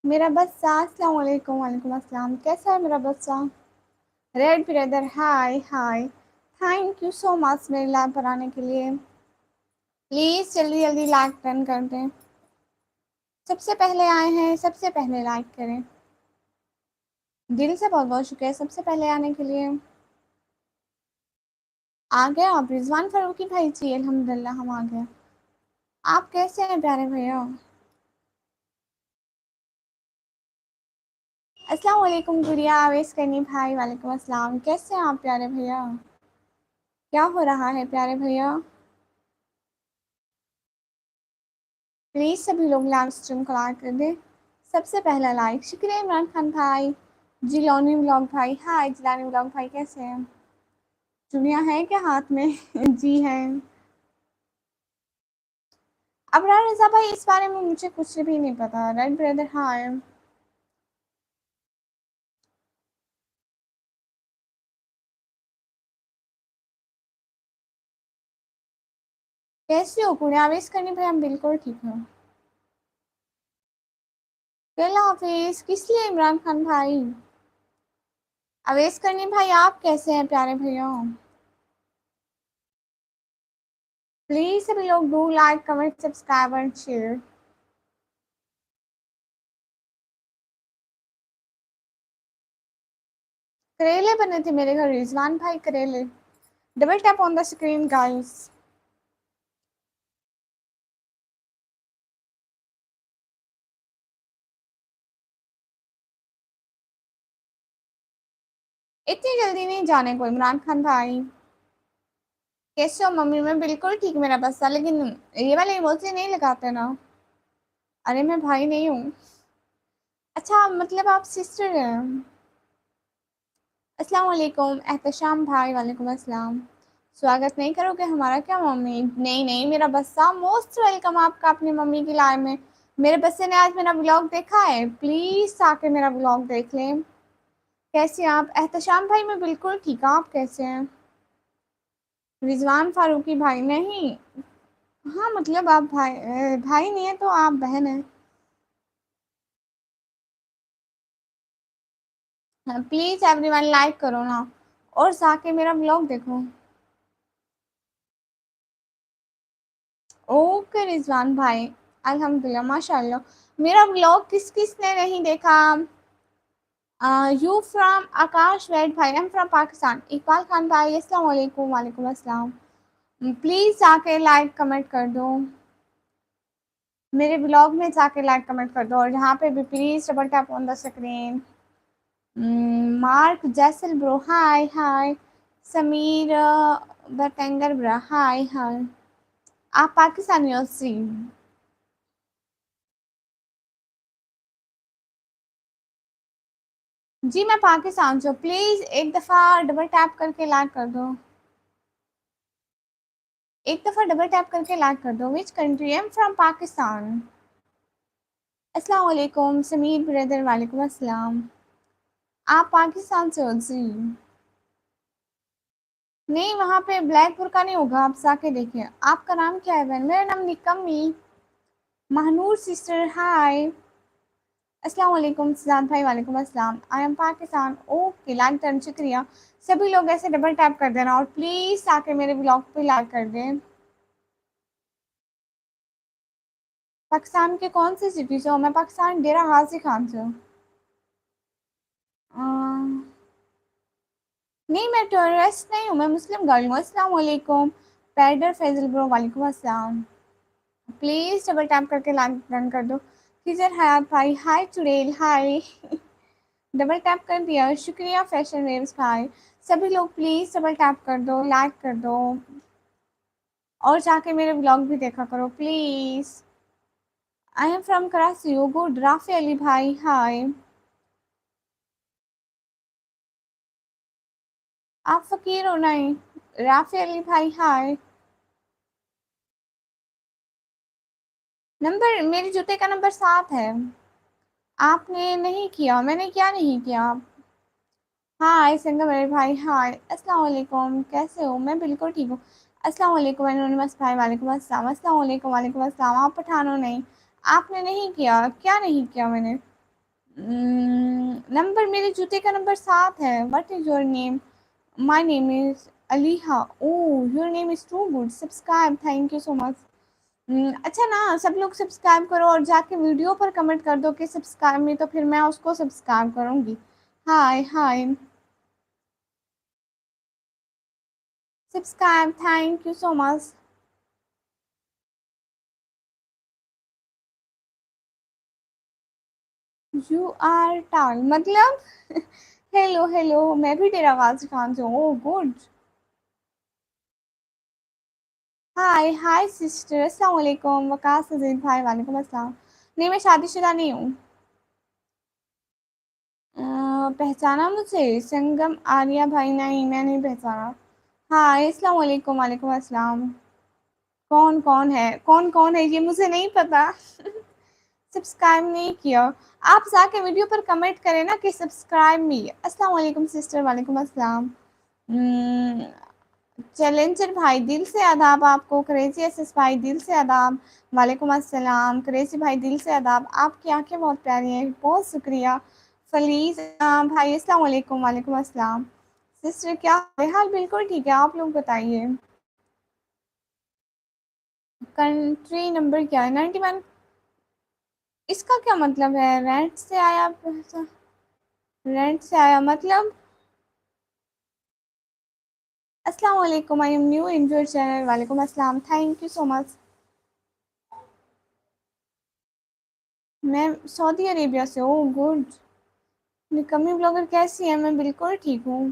मेरा बच्चा अस्सलाम वालेकुम। वालेकुम अस्सलाम। कैसा है मेरा बच्चा? Red brother hi hi. Thank you so much मेरे लाइव पर आने के लिए। प्लीज़ जल्दी जल्दी लाइक डन कर दें। सबसे पहले आए हैं सबसे पहले लाइक करें। दिल से बहुत बहुत शुक्रिया सबसे पहले आने के लिए। आ गए आप रिजवान फारूकी भाई? जी अल्हम्दुलिल्लाह हम आ गए। आप कैसे हैं प्यारे भैया? अस्सलाम वालेकुम गुड़िया आवेश करनी भाई। वालेकुम अस्सलाम। कैसे हैं आप प्यारे भैया? क्या हो रहा है प्यारे भैया? प्लीज़ सभी लोग लाइव स्ट्रीम को लाइक कर दें। सबसे पहला लाइक। शुक्रिया इमरान खान भाई। जिलोनी व्लॉग भाई हाय। जिलानी व्लॉग भाई कैसे हैं? चुनिया है क्या हाथ में? जी है। अबरार रजा भाई इस बारे में मुझे कुछ भी नहीं पता। रेड ब्रदर हाय। कैसे हो गुड़िया आवेश करनी भाई? हम बिल्कुल ठीक हैं। अल्लाह हाफिज। किस लिए इमरान खान भाई? अवेश करनी भाई आप कैसे हैं प्यारे भैया? प्लीज सभी लोग do like comment subscribe and share. करेले बने थे मेरे घर रिजवान भाई। करेले। Double tap on the screen guys. इतनी जल्दी नहीं जाने को इमरान खान भाई। कैसे हो मम्मी? मैं बिल्कुल ठीक मेरा बच्चा। लेकिन ये वाले इमोजी नहीं लगाते ना। अरे मैं भाई नहीं हूँ। अच्छा मतलब आप सिस्टर हैं। अस्सलाम वालेकुम एहतशाम भाई। वालेकुम अस्सलाम। स्वागत नहीं करोगे हमारा क्या मम्मी? नहीं नहीं मेरा बच्चा मोस्ट वेलकम आपका अपनी मम्मी की लाइव में। मेरे बच्चे ने आज मेरा ब्लॉग देखा है? प्लीज आके मेरा ब्लॉग देख लें। कैसे हैं आप? एहतशाम भाई मैं बिल्कुल ठीक हूँ। आप कैसे हैं? रिजवान फारूकी भाई नहीं। हाँ मतलब आप भाई भाई नहीं है तो आप बहन है। हाँ, प्लीज एवरीवन लाइक करो ना और जाके मेरा ब्लॉग देखो। ओके रिजवान भाई। अल्हम्दुलिल्लाह माशाल्लाह। मेरा ब्लॉग किस किस ने नहीं देखा? यू फ्रॉम आकाश वेट भाई। आई एम फ्रॉम पाकिस्तान। इकबाल खान भाई अस्सलाम वालेकुम। वालेकुम अस्सलाम। प्लीज जाके लाइक कमेंट कर दो। मेरे ब्लॉग में जाके लाइक कमेंट कर दो और यहाँ पे भी please double tap on the screen. Mark Jaisal bro hi hi. Sameer बटेंगर ब्रो हाय हाय। आप पाकिस्तानी हो? सी। जी मैं पाकिस्तान से हूँ। प्लीज एक दफ़ा डबल टैप करके लाइक कर दो। एक दफ़ा डबल टैप करके लाइक कर दो। Which country? M from Pakistan. अस्सलाम वालेकुम समीर ब्रदर। वालेकुम अस्सलाम। आप पाकिस्तान से हो? जी नहीं वहाँ पे ब्लैक बुर्का नहीं होगा। आप जाके देखिए। आपका नाम क्या है बहन? मेरा नाम निकम्मी। महनूर सिस्टर हाय। अस्सलाम वालेकुम सिद्धार्थ भाई। वालेकुम अस्सलाम। I am Pakistan. Okay like done शुक्रिया। सभी लोग ऐसे डबल टैप कर देना और प्लीज़ आके मेरे ब्लॉग पे लाइक कर दें। पाकिस्तान के कौन से सिटी से हो? मैं पाकिस्तान डेरा गाजी खान से हूँ। नहीं मैं टूरिस्ट नहीं हूँ। मैं मुस्लिम गर्ल हूँ। अस्सलाम वालेकुम। पैडर फैजल ब्रो। वालेकुम अस्सलाम। प्लीज़ डबल टैप करके लाइक डन कर दो। किजर हयात भाई हाय। चुड़ैल हाय। डबल टैप कर दिया शुक्रिया। फैशन वेव्स भाई। सभी लोग प्लीज़ डबल टैप कर दो लाइक कर दो और जाके मेरे ब्लॉग भी देखा करो please. I am from Karachi. Oh good. Rafi Ali भाई हाय। आप फ़कीर हो? नहीं। राफी अली भाई हाय। नंबर मेरे जूते का नंबर 7 है। आपने नहीं किया? मैंने क्या नहीं किया? हाय संगम मेरे भाई हाय। अस्सलाम वालेकुम। कैसे हो? मैं बिल्कुल ठीक हूँ। अस्सलाम वालेकुम एनोनिमस भाई। वालेकुम अस्सलाम। अस्सलाम वालेकुम। वालेकुम अस्सलाम। आप पठानो नहीं। आपने नहीं किया? क्या नहीं किया मैंने? नंबर, मेरे जूते का नंबर 7 है। What is your name? My name is Aliha. Oh, your name is too good. Subscribe, thank you so much. अच्छा ना, सब लोग सब्सक्राइब करो और जाके वीडियो पर कमेंट कर दो कि सब्सक्राइब में, तो फिर मैं उसको सब्सक्राइब करूंगी। Hi hi, subscribe, thank you so much. You are tall मतलब हेलो हेलो, मैं भी तेरा आवाज खान से हूँ। Oh good. हाय हाय सिस्टर, अस्सलाम वालेकुम। वकास अजीज भाई, वालेकुम अस्सलाम। नहीं, मैं शादीशुदा नहीं हूँ। पहचाना मुझे? संगम आर्या भाई, नहीं मैं नहीं पहचाना। हाय, अस्सलाम वालेकुम। वालेकुम अस्सलाम। कौन कौन है, कौन कौन है ये मुझे नहीं पता सब्सक्राइब नहीं किया। आप जाके वीडियो पर कमेंट करें ना कि सब्सक्राइब मी। अस्सलाम वालेकुम सिस्टर, वालेकुम अस्सलाम। चैलेंजर भाई, दिल से आदाब आपको। क्रेजी एसएस भाई, दिल से आदाब। वालेकुम अस्सलाम। क्रेजी भाई, दिल से आदाब। आपकी आंखें बहुत प्यारी हैं, बहुत शुक्रिया। फलीज भाई, अस्सलाम वालेकुम। वालेकुम अस्सलाम। सिस्टर क्या हाल? बिल्कुल ठीक है, आप लोग बताइए। कंट्री नंबर क्या है? 91। इसका क्या मतलब है? रेंट से आया पैसा? रेंट से आया मतलब? अस्सलाम वालेकुम, I am new in your channel. वालेकुम अस्सलाम, थैंक यू सो मच। मैं सऊदी अरेबिया से हूँ। गुड। निकम्मी ब्लॉगर कैसी है? मैं बिल्कुल ठीक हूँ।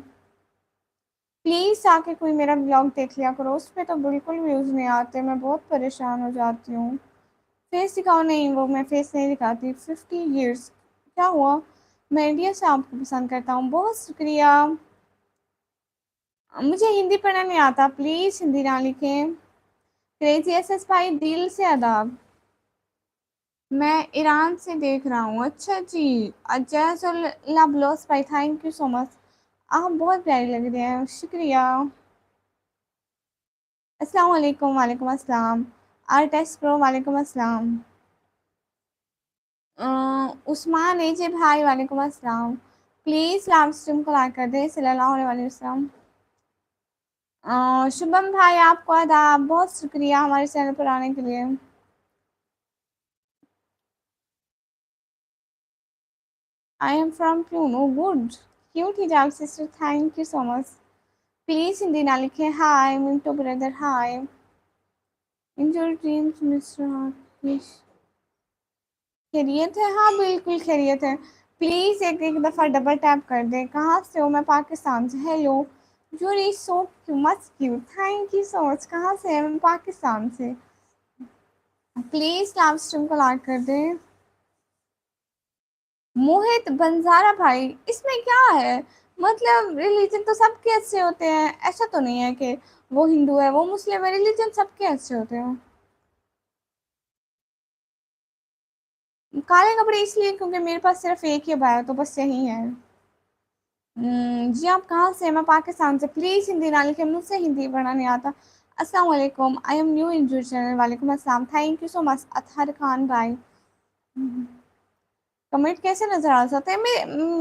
प्लीज़ आके कोई मेरा ब्लॉग देख लिया करो, उस पे तो बिल्कुल व्यूज़ नहीं आते, मैं बहुत परेशान हो जाती हूँ। फेस दिखाओ। नहीं, वो मैं फेस नहीं दिखाती। 50 ईयर्स क्या हुआ? मैं इंडिया से आपको पसंद करता हूँ, बहुत शुक्रिया। मुझे हिंदी पढ़ना नहीं आता, प्लीज़ हिंदी ना लिखें। क्रेजी एसएस भाई, दिल से आदाब। मैं ईरान से देख रहा हूँ। अच्छा जी। अजयसुल्ला ब्लोस भाई, थैंक यू सो मच। आप बहुत प्यारे लग रहे हैं, शुक्रिया। अस्सलाम वालेकुम। वालेकुम अस्सलाम। आर्टेस प्रो, वालेकुम अस्सलाम। उस्मान एजे भाई, वालेकुम अस्सलाम। प्लीज़ लाइव स्ट्रीम को लाइक कर दें, सल्लल्लाहु अलैहि वसल्लम। शुभम भाई, आपको आदाब, बहुत शुक्रिया हमारे चैनल पर आने के लिए। I am from Pune. Good. Cute hijab sister, thank you so much. Please Hindi ना लिखें। Hi Mintu brother, hi. Enjoy dreams mister Ashish. खैरियत है? हाँ बिल्कुल खैरियत है। प्लीज़ एक एक दफ़ा डबल टैप कर दें। कहाँ से हो? मैं पाकिस्तान से। Hello, you are so much cute, thank you so much. कहाँ से है? मैं पाकिस्तान से। प्लीज़ लाइव स्ट्रीम को लाइक कर दें। मोहित बंजारा भाई, इसमें क्या है? मतलब रिलीजन तो सबके अच्छे होते हैं, ऐसा तो नहीं है कि वो हिंदू है वो मुस्लिम है, रिलीजन सबके अच्छे होते हैं। काले कपड़े इसलिए क्योंकि मेरे पास सिर्फ एक ही भाई है, तो बस यही है। जी आप कहाँ से हैं? मैं पाकिस्तान से। प्लीज़ हिंदी ना लिखें, मुझसे हिंदी पढ़ना नहीं आता। अस्सलाम वालेकुम, I am new in your channel. वालेकुम अस्सलाम, thank you so much Athar Khan भाई। कमेंट कैसे नज़र आ सकते हैं?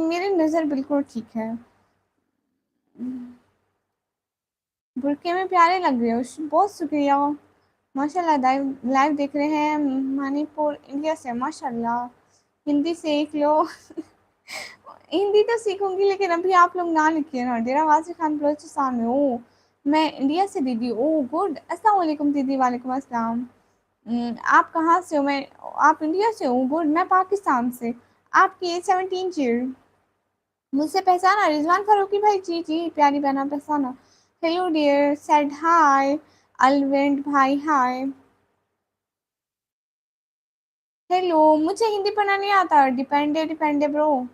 मेरी नज़र बिल्कुल ठीक है। बुरके में प्यारे लग रहे हो, बहुत शुक्रिया। माशाल्लाह, लाइव लाइव देख रहे हैं मणिपुर इंडिया से, माशाल्लाह। हिंदी सीख लो हिंदी तो सीखूंगी, लेकिन अभी आप लोग ना लिखिए ना। डेरा गाजी खान बलोचिस्तान में। ओ, मैं इंडिया से दीदी। ओ गुड। अस्सलाम वालेकुम दीदी। वालेकुम अस्सलाम। आप कहाँ से हो? मैं आप इंडिया से हो? गुड। मैं पाकिस्तान से। आपकी एज 17 ईयर। मुझसे पहचाना? रिजवान फारूकी भाई, जी जी प्यारी बहना, पहचाना। Hello dear, said hi. अलवेंट भाई, हाय। हेलो, मुझे हिंदी पढ़ना नहीं आता। डिपेंडे डिपेंडे ब्रो।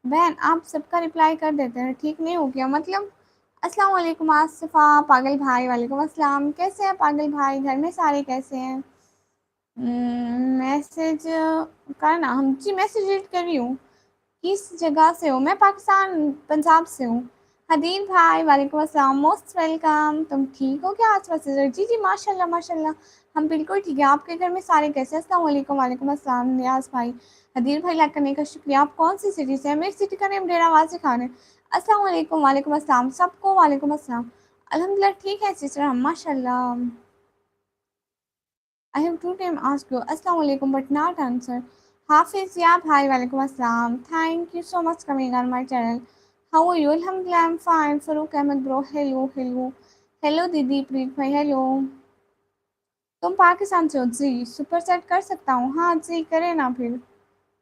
बहन, आप सबका रिप्लाई कर देते हैं, ठीक नहीं हो गया मतलब? अस्सलाम वालेकुम आसिफा पागल भाई, वालेकुम अस्सलाम। कैसे हैं पागल भाई? घर में सारे कैसे हैं? मैसेज करना हम जी, मैसेज रीड कर रही हूँ। किस जगह से हो? मैं पाकिस्तान पंजाब से हूँ। हदीन भाई, वालेकुम अस्सलाम, मोस्ट वेलकम। तुम ठीक हो क्या? आसपास से जी जी, माशाल्लाह माशाल्लाह। हम बिल्कुल ठीक है। आपके घर में सारे कैसे हैं? अस्सलाम वालेकुम। वालेकुम अस्सलाम। नियाज़ भाई, हदीर भाई लाइक करने का शुक्रिया। आप कौन सी सिटी से हैं? मेरी सिटी का नेम डेरा वासी खान है। अस्सलाम वालेकुम। वालेकुम अस्सलाम सबको। वालेकुम अस्सलाम। अल्हम्दुलिल्लाह ठीक है सिस्टर हम माशाल्लाह। I have two time asked you Assalamu alaikum but not answer. Hafiz yeah bhai walaikum assalam. Thank you so much coming on my channel. How are you? Alhamdulillah I'm fine. Farooq Ahmed bro hello hello. Hello दीदी प्रीत भाई hello. तुम पाकिस्तान से हो जी? Super set कर सकता हूँ? हाँ जी करें ना फिर।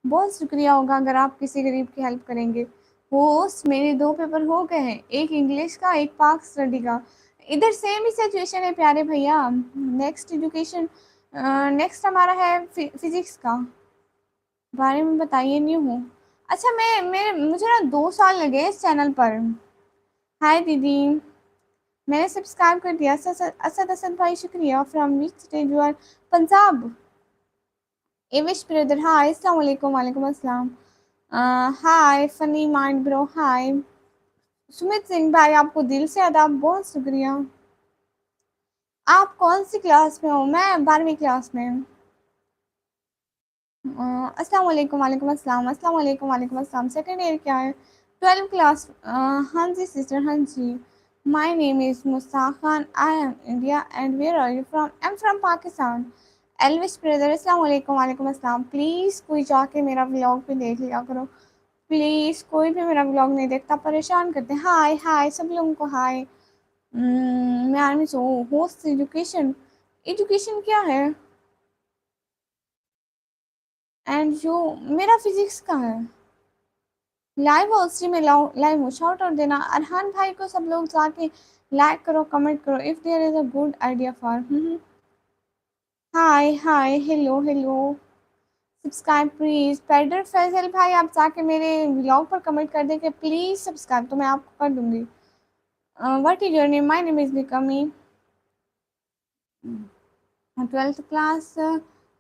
बहुत शुक्रिया होगा अगर आप किसी गरीब की हेल्प करेंगे। होस्ट मेरे 2 पेपर हो गए हैं, एक इंग्लिश का एक पाक स्टडी का। इधर सेम ही सिचुएशन है प्यारे भैया। नेक्स्ट एजुकेशन नेक्स्ट हमारा है फिजिक्स का बारे में बताइए। न्यू हूँ। अच्छा मैं मेरे मुझे ना 2 साल लगे इस चैनल पर। हाय दीदी मैंने सब्सक्राइब कर दिया। असद असद भाई शुक्रिया। From which state you are? Punjab. Elvish brother hi अस्सलाम वालेकुम। वालेकुम अस्सलाम। Hi funny mind bro hi. Sumit Singh भाई आपको दिल से आदाब बहुत शुक्रिया। आप कौन सी क्लास में हो? मैं 12वीं क्लास में हूँ। अस्सलाम वालेकुम। वालेकुम अस्सलाम। अस्सलाम वालेकुम। वालेकुम अस्सलाम। सेकंड ईयर क्या है? 12 क्लास। हाँ जी सिस्टर हाँ जी। My name is Mushtaq Khan. I am India and where are you from? I am from Pakistan. Elvish brother अस्सलाम वालेकुम। वालेकुम अस्सलाम। प्लीज़ कोई जाके मेरा व्लॉग भी देख लिया करो प्लीज़। कोई भी मेरा व्लॉग नहीं देखता परेशान करते। हाय हाय सब लोगों को हाय। मैं आर्मी से हूँ। होस्ट एजुकेशन एजुकेशन क्या है? एंड जो मेरा फिजिक्स का है। लाइव हो उसी में लाइव हो। शाउट आउट देना अरहान भाई को सब लोग जाके लाइक करो कमेंट करो if there is a good idea for. Hi hi hello hello. Subscribe please. पैडर फैजल भाई आप जाके मेरे व्लॉग पर कमेंट कर दें कि प्लीज सब्सक्राइब तो मैं आपको कर दूंगी। What is your name? My name is Nikmi. 12th class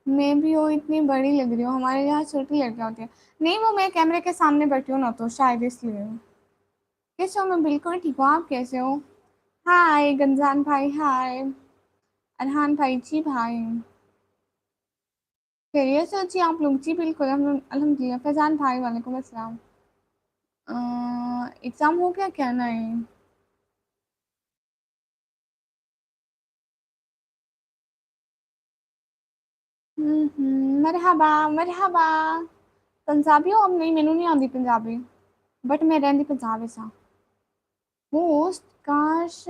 में भी हो इतनी बड़ी लग रही हो। हमारे यहाँ छोटी लड़कियाँ होती है। नहीं वो मैं कैमरे के सामने बैठी हूँ ना तो शायद इसलिए। कैसे हो? मैं बिल्कुल ठीक हूँ। आप कैसे हो? हाय गंजान भाई हाय। अरहान भाई जी भाई खैरियत से हो जी आप लोग? जी बिल्कुल अल्हम्दुलिल्लाह। फैजान भाई वालेकुम अस्सलाम। एग्ज़ाम हो गया क्या? नहीं। मरहबा मरहबा। पंजाबी हो? अब नहीं मैनू नहीं आती पंजाबी बट मैं रहंदी पंजाब सा। होस्ट काश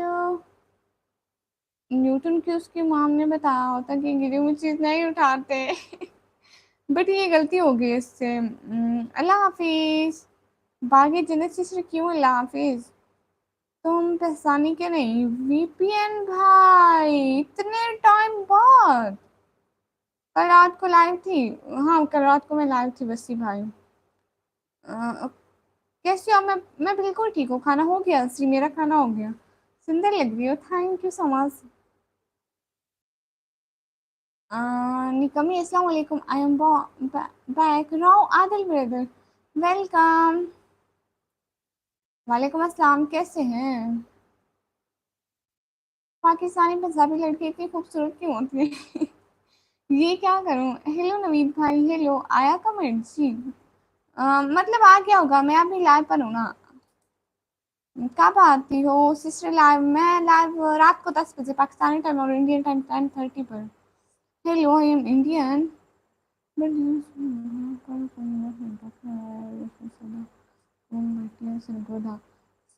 न्यूटन की उसकी मॉम ने बताया होता कि गिरी हुई चीज़ नहीं उठाते। बट ये गलती हो गई इससे। अल्लाह हाफिज़। बागी जन्नत सिस्टर क्यों अल्लाह हाफिज़? तुम पहचानी के नहीं? वीपीएन भाई इतने टाइम बाद। कल रात को लाइव थी। हाँ कल रात को मैं लाइव थी वसी भाई। अ, कैसी हो? मैं बिल्कुल ठीक हूँ। खाना हो गया जी? मेरा खाना हो गया। सुंदर लग रही हो। Thank you so much. Nikmi अस्सलाम वालेकुम। I am back Rao Adil brother welcome. वालेकुम अस्सलाम कैसे हैं? पाकिस्तानी पंजाबी लड़की इतनी खूबसूरत क्यों होती है? ये क्या करूं? हेलो नवीद भाई हेलो। आया कमेंट जी? मतलब आ गया होगा। मैं अभी लाइव पर हूँ ना। कब आती हो सिस्टर लाइव? मैं लाइव रात को 10 बजे पाकिस्तानी टाइम और इंडियन टाइम 10:30 पर। Hello I am Indian Sargodha.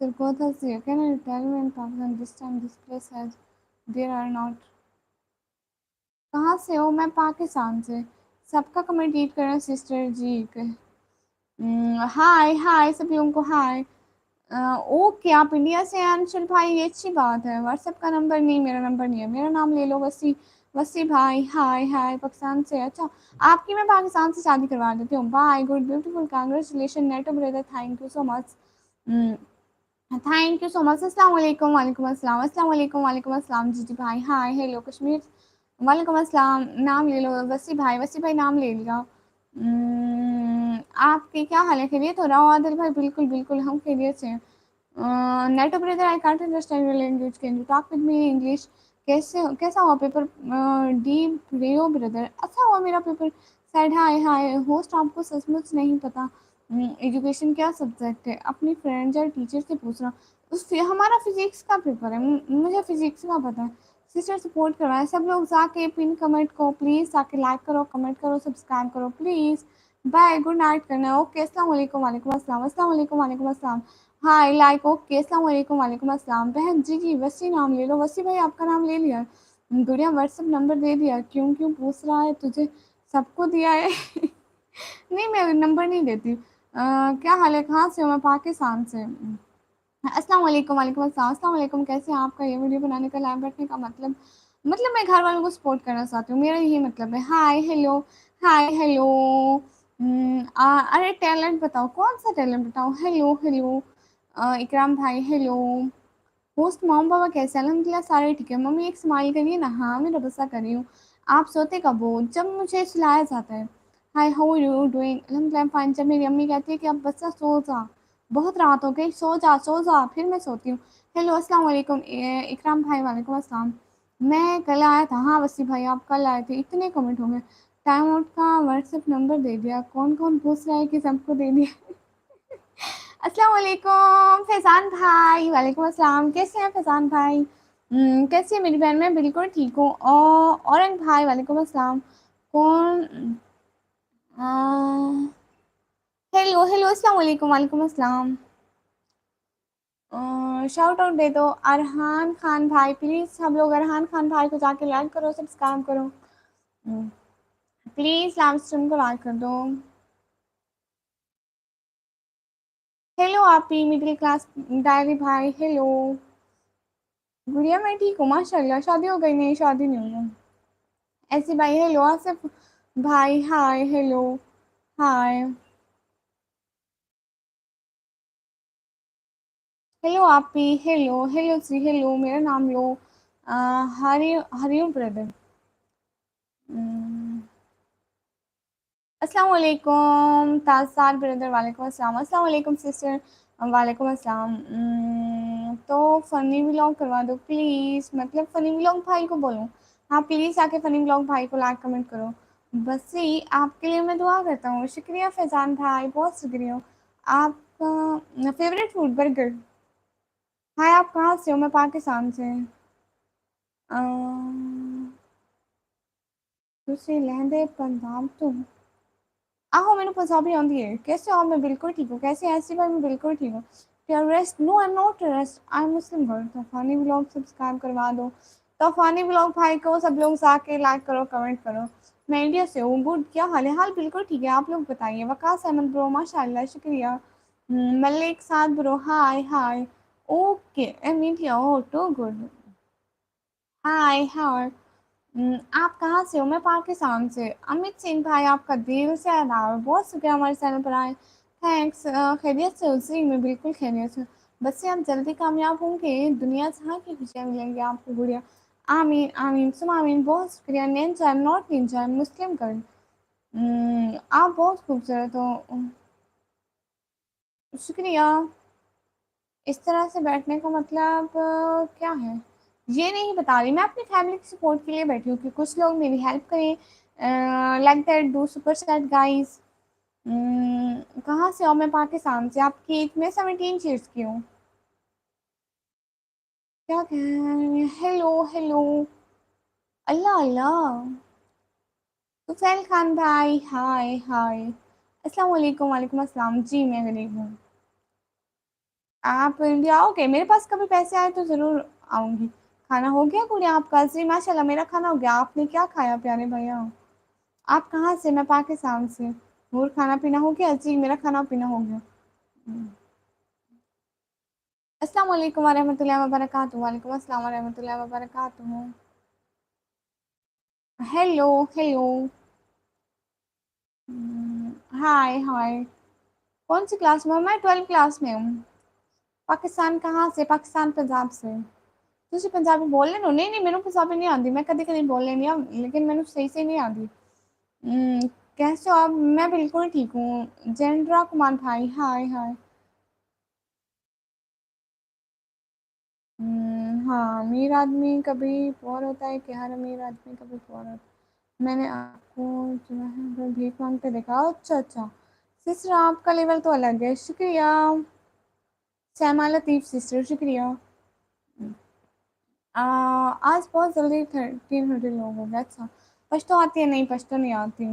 Sargodha से can I tell me in Pakistan this time this place has there are not। कहाँ से हो? मैं पाकिस्तान से। सबका कमेंट रीड करना सिस्टर जी। हाय हाय सब लोगों को हाय। ओके आप इंडिया से हैं अंशुल भाई ये अच्छी बात है। व्हाट्सएप का नंबर नहीं मेरा नंबर नहीं है। मेरा नाम ले लो वसी। वसी भाई हाय हाय पाकिस्तान से। अच्छा आपकी मैं पाकिस्तान से शादी करवा देती हूँ। बाय गुड ब्यूटीफुल कांग्रेचुलेशन नेटो brother thank you so much. Thank you so much. अस्सलाम वालेकुम। वालेकुम अस्सलाम। अस्सलाम वालेकुम। वालेकुम अस्सलाम जी जी भाई हाय हेलो कश्मीर। वालेकुम अस्सलाम। नाम ले लो वसी भाई। वसी भाई नाम ले लिया। आपके क्या हाल है? खैरियत हो रहा हो? आदिल भाई बिल्कुल बिल्कुल हम खैरियत से हैं। NATO brother I can't understand your language can you talk with me English? कैसा हुआ पेपर? डीप रेयो ब्रदर, अच्छा हुआ मेरा पेपर। सैड, हाय हाय होस्ट, आपको सचमुच नहीं पता एजुकेशन क्या सब्जेक्ट है? अपनी फ्रेंड्स और टीचर से पूछना। हमारा फिजिक्स का पेपर है, मुझे फिजिक्स का पता है। सिस्टर सपोर्ट करवाए सब लोग, जाके पिन कमेंट को प्लीज़ जाके लाइक करो, कमेंट करो, सब्सक्राइब करो प्लीज़। बाय, गुड नाइट करना है। ओके, अस्सलाम वालेकुम, वालेकुम अस्सलाम, अस्सलाम वालेकुम, वालेकुम अस्सलाम। हाय, लाइक, ओके, अस्सलाम वालेकुम, वालेकुम अस्सलाम। बहन जी जी, वसी नाम ले लो, वसी भाई आपका नाम ले लिया। गुड़िया व्हाट्सएप नंबर दे दिया, क्यों क्यों पूछ रहा है तुझे? सबको दिया है। नहीं, मैं नंबर नहीं देती। क्या हाल है, कहाँ से हो? मैं पाकिस्तान से। अस्सलाम वालेकुम, वालेकुम अस्सलाम, अस्सलाम वालेकुम। कैसे हैं? आपका ये वीडियो बनाने का, लाइव बैठने का मतलब मैं घर वालों को सपोर्ट करना चाहती हूँ, मेरा यही मतलब है। Hi hello, hi hello. अरे टैलेंट बताओ, कौन सा टैलेंट बताओ? Hello hello. इकराम भाई हेलो। होस्ट मॉम पापा कैसे? अल्हम्दुलिल्लाह सारे ठीक है। मम्मी एक स्माइल करिए ना। हाँ, मैं रबसा कर रही हूँ। आप सोते कब हो? जब मुझे सुलाया जाता है। हाय, हाउ आर यू डूइंग? अल्हम्दुलिल्लाह फाइन। जब मेरी अम्मी कहती है कि अब बच्चा सो जा, बहुत रात हो गई, सो जा सो जा, फिर मैं सोती हूँ। हेलो, अस्सलाम वालेकुम इकराम भाई, वालेकुम अस्सलाम। मैं कल आया था। हाँ वसी भाई, आप कल आए थे, इतने कमेंट हो गए। टाइम आउट का व्हाट्सएप नंबर दे दिया, कौन कौन पूछ रहा है कि सबको दे दिया। अस्सलाम वालेकुम फैज़ान भाई, वालेकुम अस्सलाम। कैसे हैं फैज़ान भाई? कैसी है मेरी बहन? मैं बिल्कुल ठीक हूँ। औरंग भाई, वालेकुम अस्सलाम। कौन? हेलो हेलो, अस्सलाम वालेकुम, वालेकुम अस्सलाम। शाउट आउट दे दो अरहान खान भाई, प्लीज़ सब लोग अरहान खान भाई को जाके लाइक करो, सब्सक्राइब करो। प्लीज़ लाइव स्ट्रीम को लाइक कर दो। हेलो आपी, मिडिल क्लास डायरी भाई, हेलो। गुड़िया मैं ठीक हूँ माशाल्लाह। शादी हो गई? नहीं, शादी नहीं हुई है। ऐसे भाई हेलो, आसिफ भाई हाय हेलो, हाय हेलो आपी, हेलो हेलो जी, हेलो मेरा नाम लो। हरी हरिओम ब्रदर। अस्सलाम वालेकुम तासार ब्रदर, वालेकुम अस्सलाम, अस्सलाम वालेकुम सिस्टर, वालेकुम अस्सलाम। तो फ़नी व्लॉग करवा दो प्लीज़, मतलब फ़नी व्लॉग भाई को बोलूँ? हाँ प्लीज़ आके फ़नी व्लॉग भाई को लाइक कमेंट करो। बस ही आपके लिए मैं दुआ करता हूँ। शुक्रिया फैज़ान भाई, बहुत शुक्रिया। आपका फेवरेट फूड बर्गर? हाय, आप कहाँ से हो? मैं पाकिस्तान से। ਤੁਸੀਂ लहंदे पंजाब तो? आहो, मैंने पंजाबी आती है। कैसे हो? मैं बिल्कुल ठीक हूँ। कैसे ऐसी भाई? मैं बिल्कुल ठीक हूँ। Terrorist? No, I am not terrorist, I am Muslim girl. Toofani blog subscribe करवा दो। तूफानी ब्लॉग भाई को सब लोग जाके लाइक करो, कमेंट करो। मैं इंडिया से हूँ। गुड, क्या हाल है? हाल बिल्कुल ठीक है, आप लोग बताइए। वकास अहमद ब्रो, माशाल्लाह, शुक्रिया। Malik Saad bro, hi hi. Okay, India, oh too good. Hi hi. आप कहाँ से हो? मैं पाकिस्तान से। अमित सिंह भाई, आपका दिल से अदा, बहुत शुक्रिया हमारे चैनल पर आए। थैंक्स। खैरियत से हो? जी मैं बिल्कुल खैरियत से। बस से आप जल्दी कामयाब होंगे, दुनिया जहाँ की खुशियाँ मिलेंगी आपको गुड़िया। आमीन आमीन सुम आमीन। बहुत शुक्रिया। Ninja, I am not Ninja, I am Muslim girl. आप बहुत खूबसूरत हो, शुक्रिया। इस तरह से बैठने का मतलब क्या है ये नहीं बता रही। मैं अपनी फैमिली के सपोर्ट के लिए बैठी हूँ कि कुछ लोग मेरी हेल्प करें। Like that, do super chat guys. कहाँ से हो? मैं पाकिस्तान से। आपकी एज? मैं 17 ईयर्स की हूँ। क्या कह रहे हैं? Hello hello. अल्लाह अल्लाह। सुफैल खान भाई, हाय हाय। अस्सलाम वालेकुम, वालेकुम अस्सलाम। जी मैं गरीब हूँ। आप इंडिया आओगे? मेरे पास कभी पैसे आए तो ज़रूर आऊँगी। खाना हो गया गुड़िया आपका? जी माशाल्लाह, मेरा खाना हो गया। आपने क्या खाया प्यारे भैया? आप कहाँ से? मैं पाकिस्तान से। और खाना पीना हो गया? जी मेरा खाना पीना हो गया। अस्सलाम वालेकुम वरहमतुल्लाहि वबरकातुहू। वालेकुम अस्सलाम वरहमतुल्लाहि वबरकातुहू। Hello hello. हाय हाय। कौन सी क्लास में हो? मैं 12 क्लास में हूँ। पाकिस्तान कहाँ से? पाकिस्तान पंजाब से। ਤੁਸੀਂ ਪੰਜਾਬੀ बोल लेनो? नहीं नहीं, मैंने पंजाबी नहीं आती। मैं कभी कभी बोल लेनी आ, लेकिन मैंने सही से नहीं आती। कैसे हो आप? मैं बिल्कुल ठीक हूँ। जेंड्रा कुमार भाई, हाय हाय। हाँ, अमीर आदमी कभी पुअर होता है कि हर अमीर आदमी कभी पुअर होता है? मैंने आपको जो है भीख मांगते देखा। अच्छा अच्छा सिस्टर, आपका लेवल तो अलग है। शुक्रिया सैमा लतीफ़ सिस्टर, शुक्रिया। आज बहुत जल्दी 1300 लोग हो गए। अच्छा, पश्तो आती है? नहीं, पश्तो नहीं आती।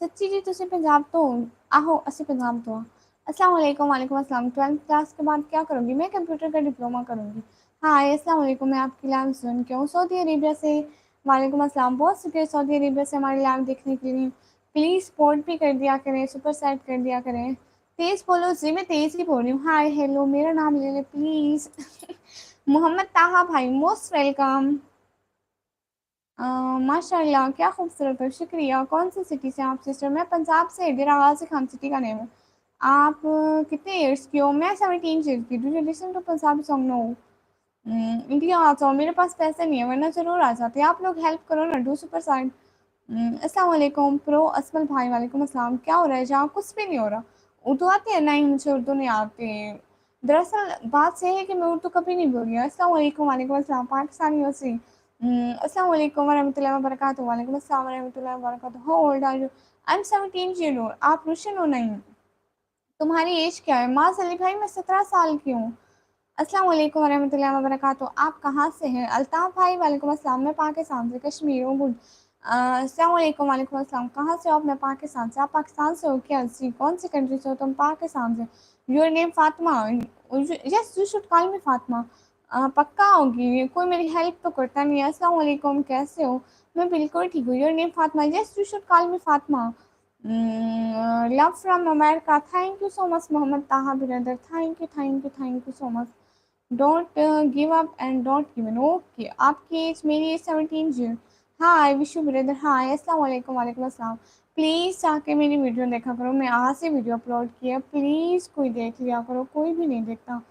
सच्ची जी तुझे पंजाब तो आहो, असि पंजाब तो आ। अस्सलाम वालेकुम। वालेकुम अस्सलाम। 12th क्लास के बाद क्या करूँगी? मैं कंप्यूटर का डिप्लोमा करूँगी। हाय, अस्सलाम वालेकुम। मैं आपकी लाइव सुन के हूँ सऊदी अरेबिया से। वालेकुम अस्सलाम। बहुत शुक्रिया सऊदी अरेबिया से हमारी लाइव देखने के लिए। प्लीज़ सपोर्ट भी कर दिया करें, सुपर सेट कर दिया करें। तेज़ बोलो जी, मैं तेज़ ही बोल रही हूँ। हाय, हेलो, मेरा नाम ले ले प्लीज़। मोहम्मद ताहा भाई, मोस्ट वेलकम। माशाल्लाह क्या खूबसूरत है, शुक्रिया। कौन सी सिटी से आप सिस्टर? मैं पंजाब से, डेरा गाजी खान सिटी का नेम है। आप कितने ईयर्स की हो? मैं 17 ईयर्स की। Do you listen to Punjabi song? No. India आ जाओ, मेरे पास पैसे नहीं है वरना ज़रूर आ जाते। आप लोग हेल्प करो ना, डू सुपर साइड। अस्सलाम वालेकुम प्रो असफल भाई, वालेकुम अस्सलाम। क्या हो रहा है जहाँ? कुछ भी नहीं हो रहा। उर्दू आती है? नहीं, मुझे उर्दू नहीं आती। दरअसल बात सही है कि मैं उर्दू कभी नहीं बोली। अस्सलाम वालेकुम। वालेकुम अस्सलाम। पाकिस्तानी हो सी। अस्सलाम वालेकुम वरहमतुल्लाहि वबरकातुहू। वालेकुम अस्सलाम वरहमतुल्लाहि वबरकातुहू। How old are you? I am 17 year old. आप रुशन हो? नहीं। तुम्हारी एज क्या है? माज़ भाई, मैं 17 साल की हूँ। अस्सलाम वालेकुम वरहमतुल्लाहि वबरकातुहू। आप कहाँ से हैं? अल्ताफ़ भाई, वालेकुम अस्सलाम। मैं पाकिस्तान से, कश्मीर हूँ। गुड। अस्सलाम वालेकुम। वालेकुम अस्सलाम। कहाँ से हो आप? मैं पाकिस्तान से। आप पाकिस्तान से हो क्या? जी, कौन सी कंट्री से हो तुम? पाकिस्तान से। Your name Fatima? Yes, you should call me Fatima. पक्का होगी, कोई मेरी हेल्प तो करता नहीं है। अस्सलाम वालेकुम, कैसे हो? मैं बिल्कुल ठीक हूँ। Your name Fatima? Yes, you should call me Fatima. Love from America. Thank you so much Mohammad Taha brother. Thank you thank you thank you so much. Don't give up and don't given. Okay, आपकी एज? मेरी age 17 जी। Hi Vishu brother, hi, अस्सलाम वालेकुम। वालेकुम अस्सलाम। Please जाके मेरी video देखा करो, मैं आज से वीडियो अपलोड किया, प्लीज़ कोई देख लिया करो, कोई भी नहीं देखता।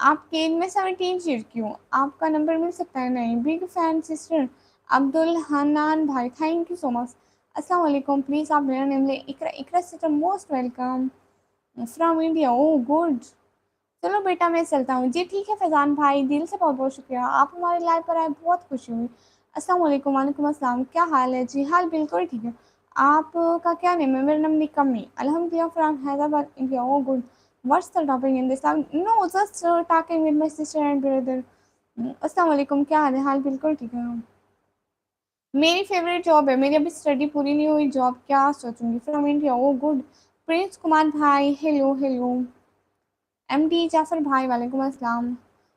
आपकी एज? में 17 ईयर की हूँ। आपका नंबर मिल सकता है? नहीं। Big fan sister. Abdul Hannan भाई, थैंक यू सो मच। अस्सलाम वालेकुम। प्लीज़ आप मेरा नेम ले। Iqra, Iqra sister, most welcome from India. Oh good. चलो बेटा, मैं चलता हूँ। जी ठीक है फैज़ान भाई, दिल से बहुत बहुत शुक्रिया, आप हमारे लाइव पर आए, बहुत खुशी हुई। अस्सलाम वालेकुम। वालेकुम अस्सलाम। क्या हाल है? जी हाल बिल्कुल ठीक है। आपका क्या नेम है? मेरा नाम निकम्मी। अल्हम्दुलिल्लाह from Hyderabad India. Oh good. What's the topic in this? No, just talking with my sister and brother. अस्सलाम वालेकुम। क्या हाल है? हाल बिल्कुल ठीक है। मेरी फेवरेट जॉब है, मेरी अभी स्टडी पूरी नहीं हुई, जॉब क्या सोचूंगी। From India. Oh good. Prince Kumar भाई, हेलो हेलो। एमडी जाफर भाई, वालेकुम अस्सलाम।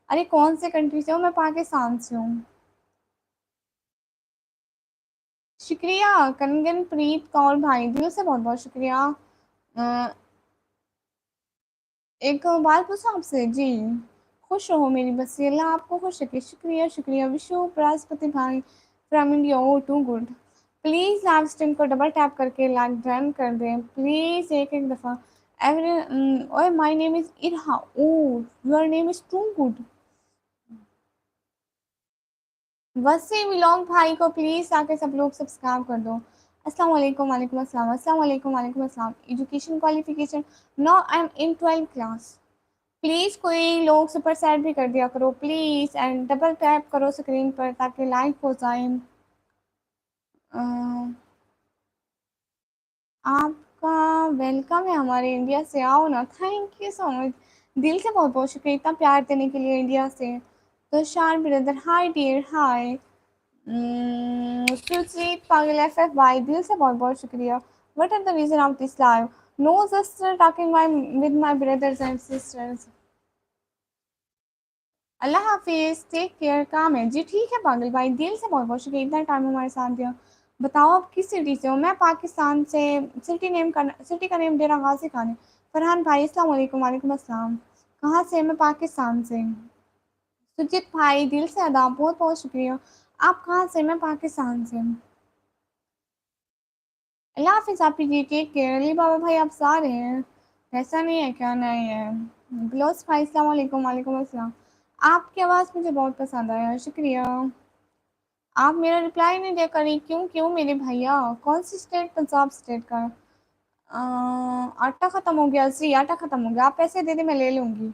अरे कौन से कंट्री से हो? मैं पाकिस्तान से हूँ। शुक्रिया कंगन प्रीत कौर भाई, दिल से बहुत बहुत शुक्रिया। अ, एक बात पूछूं आपसे? जी। खुश रहो मेरी बस, ये अल्लाह आपको खुश रखे। शुक्रिया शुक्रिया। विशु बृहस्पति भाई from India. Oh too good. Please live stream को डबल टैप करके लाइक डन कर दें प्लीज़, एक एक दफ़ा। एवरी ओए my name is Irha. Oh your name is too good. Wasi vlog भाई को प्लीज़ आके सब लोग सब्सक्राइब कर दो। अस्सलाम वालेकुम। वालेकुम अस्सलाम। अस्सलाम वालेकुम। वालेकुम अस्सलाम। Education qualification? No, I am in 12th class. Please कोई लोग सुपर सैट भी कर दिया करो प्लीज़, एंड डबल टैप करो स्क्रीन पर ताकि लाइक हो जाए। अ, आपका वेलकम है हमारे इंडिया से, आओ ना। थैंक यू सो मच, दिल से बहुत बहुत शुक्रिया इतना प्यार देने के लिए इंडिया से। तो Shan brother, hi dear, hi. Sujit पागल एफ वाई, दिल से बहुत बहुत शुक्रिया। What are the reason of this live? No, just talking my with my brothers and sisters. अल्लाह हाफिज़, टेक केयर। काम है? जी ठीक है पागल भाई, दिल से बहुत बहुत शुक्रिया इतना टाइम हमारे साथ दिया। बताओ आप किस सिटी से हो? मैं पाकिस्तान से। सिटी का नेम डेरा गाजी खान है। फरहान भाई, अस्सलाम वालेकुम। वालेकुम अस्सलाम। कहाँ से? मैं पाकिस्तान से। सुजीत भाई, दिल से अदा बहुत बहुत शुक्रिया। आप कहाँ से? मैं पाकिस्तान से। अल्लाह हाफिज़ आप जी, टेक केयर। अली बाबा भाई, आप जा रहे हैं? ऐसा नहीं है क्या? नहीं है। ग्लोस भाई, अस्सलाम वालेकुम। वालेकुम अस्सलाम। आपकी आवाज़ मुझे बहुत पसंद आया, शुक्रिया। आप मेरा रिप्लाई नहीं दे करी, क्यों क्यों मेरे भैया? कौन सी स्टेट? पंजाब स्टेट का। आटा ख़त्म हो गया? जी आटा ख़त्म हो गया, आप पैसे दे दे मैं ले लूँगी।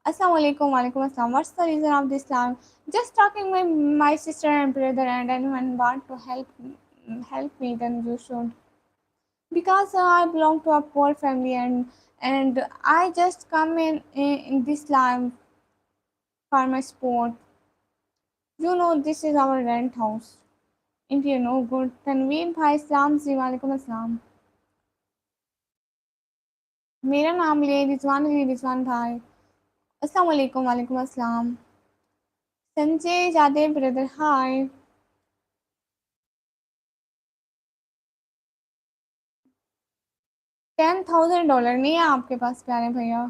Assalamu alaikum, walaikum assalam. What's the reason of this Islam? Just talking with my sister and brother, and anyone want to help me, then you should. Because I belong to a poor family, and I just come in this Islam for my sport. You know, this is our rent house. If you know good, Tanveer भाई सलाम जी वालेकुम अस्सलाम. मेरा नाम ले रिजवान अली रिजवान भाई. अस्सलाम वालेकुम वालेकुम अस्सलाम. संजय यादव ब्रदर हाय. $10,000 नहीं है आपके पास प्यारे भैया.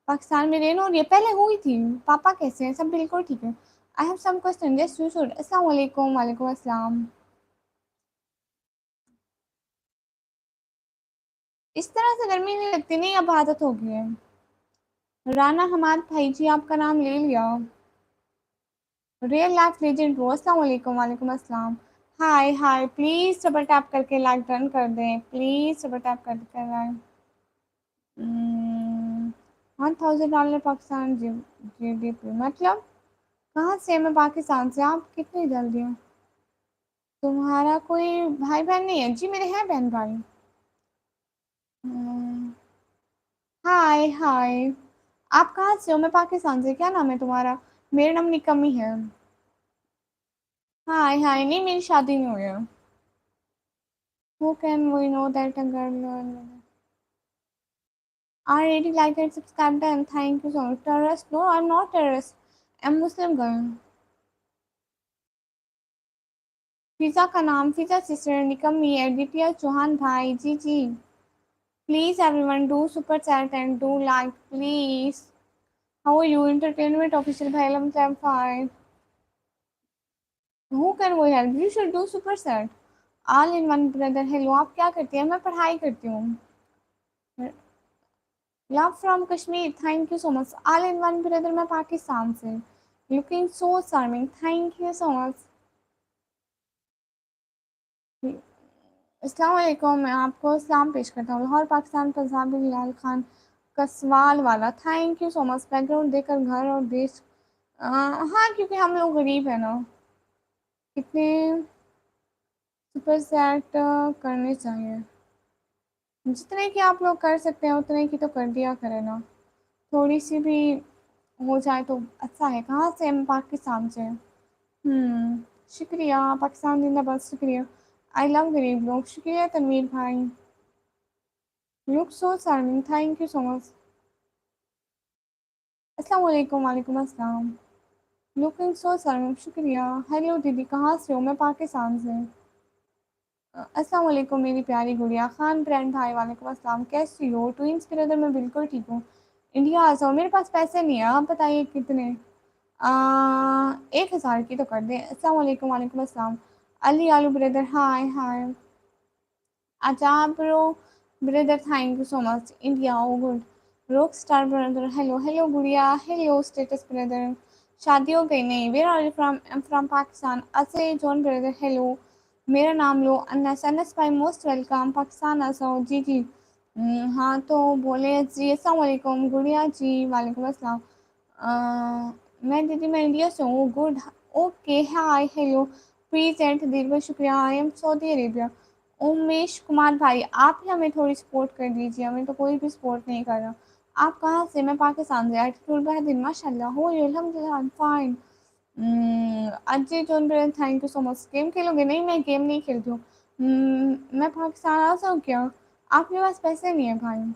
पाकिस्तान में रेन हो रही है, पहले हुई थी. पापा कैसे हैं? सब बिल्कुल ठीक है. I have some question just you should. अस्सलाम वालेकुम वालेकुम अस्सलाम. इस तरह से गर्मी नहीं लगती, नहीं अब आदत हो गई है. राना हमाद भाई जी आपका नाम ले लिया. Real life legend bro. अस्सलाम वालेकुम वालेकुम अस्सलाम. हाय हाय. प्लीज डबल टैप करके लाइक डन कर दें. प्लीज डबल टैप करके लाइक. $1,000 पाकिस्तान GDP मतलब कहाँ से? मैं पाकिस्तान से. आप कितनी जल्दी हैं? तुम्हारा कोई भाई बहन नहीं है? जी मेरे हैं बहन भाई. हम्म, हाय हाय. आप कहाँ से हो? मैं पाकिस्तान से. क्या नाम है तुम्हारा? मेरा नाम निकमी है. हाय हाय. नहीं मेरी शादी नहीं हुई है. Who can we know that a girl already like and subscribed and thank you so much. Terrorist? No, I'm not terrorist. I'm Muslim girl. Pizza का नाम पिज़्ज़ा सिस्टर निकम्मी एडिटिया चौहान भाई. जी जी. Please everyone do super chat and do like please. How are you? Entertainment official भाई I'm fine. Who can we help? You should do super chat. All in one brother. Hello. आप क्या करती हैं? मैं पढ़ाई करती हूँ. Love from Kashmir. Thank you so much. All in one brother. मैं पाकिस्तान से. Looking so charming. Thank you so much. अस्सलाम वालेकुम. मैं आपको सलाम पेश करता हूँ. लाहौर पाकिस्तान पंजाब बिलाल खान कसवाल वाला. Thank you so much. Background देकर घर और देश. हाँ क्योंकि हम लोग गरीब है ना. कितने सुपर सेट करने चाहिए? जितने की आप लोग कर सकते हैं उतने की तो कर दिया करें ना. थोड़ी सी भी हो जाए तो अच्छा है. कहाँ से? हम पाकिस्तान से. शुक्रिया. पाकिस्तान जिंदाबाद. शुक्रिया. आई लव गरीब लोग. शुक्रिया तनवीर भाई. Look so charming. Thank you so much. अस्सलाम वालेकुम वालेकुम अस्सलाम. Looking so charming. शुक्रिया. हेलो दीदी कहाँ से हो? मैं पाकिस्तान से. अस्सलाम वालेकुम मेरी प्यारी गुड़िया. खान ब्रांड भाई वालेकुम अस्सलाम. कैसी हो? ट्विंस ब्रदर मैं बिल्कुल ठीक हूँ. इंडिया आ जाओ. मेरे पास पैसे नहीं है. आप बताइए कितने? 1,000 की तो कर दें. अस्सलाम वालेकुम वालेकुम अस्सलाम. अली आलू ब्रदर हाय हाय. अच्छा bro brother thank you so much. India oh good. Rock star brother hello hello गुड़िया. Hello status brother. शादी हो गई? नहीं. Where are you from? I am from Pakistan. असे जॉन ब्रदर हेलो. मेरा नाम लो. अनस अनस भाई मोस्ट वेलकम. पाकिस्तान आ जाओ. जी जी. हाँ तो बोले जी. अस्सलाम वालेकुम गुड़िया जी. वालेकुम अस्सलाम. मैं दीदी मैं इंडिया से हूँ. Good. Okay hi hello. Present दीदी शुक्रिया. I am Saudi Arabia. Umesh Kumar भाई आप ही हमें थोड़ी सपोर्ट कर दीजिए. हमें तो कोई भी सपोर्ट नहीं कर रहा. आप कहाँ से? मैं पाकिस्तान से. एटीट्यूड बेहतरीन माशाल्लाह. हो अल्हम्दुलिल्लाह आई am fine. Ajay zone brother thank you so much. Game खेलोगे? नहीं मैं गेम नहीं खेलती हूँ. मैं पाकिस्तान आ सकूँ क्या? आपके पास पैसे नहीं है भाई.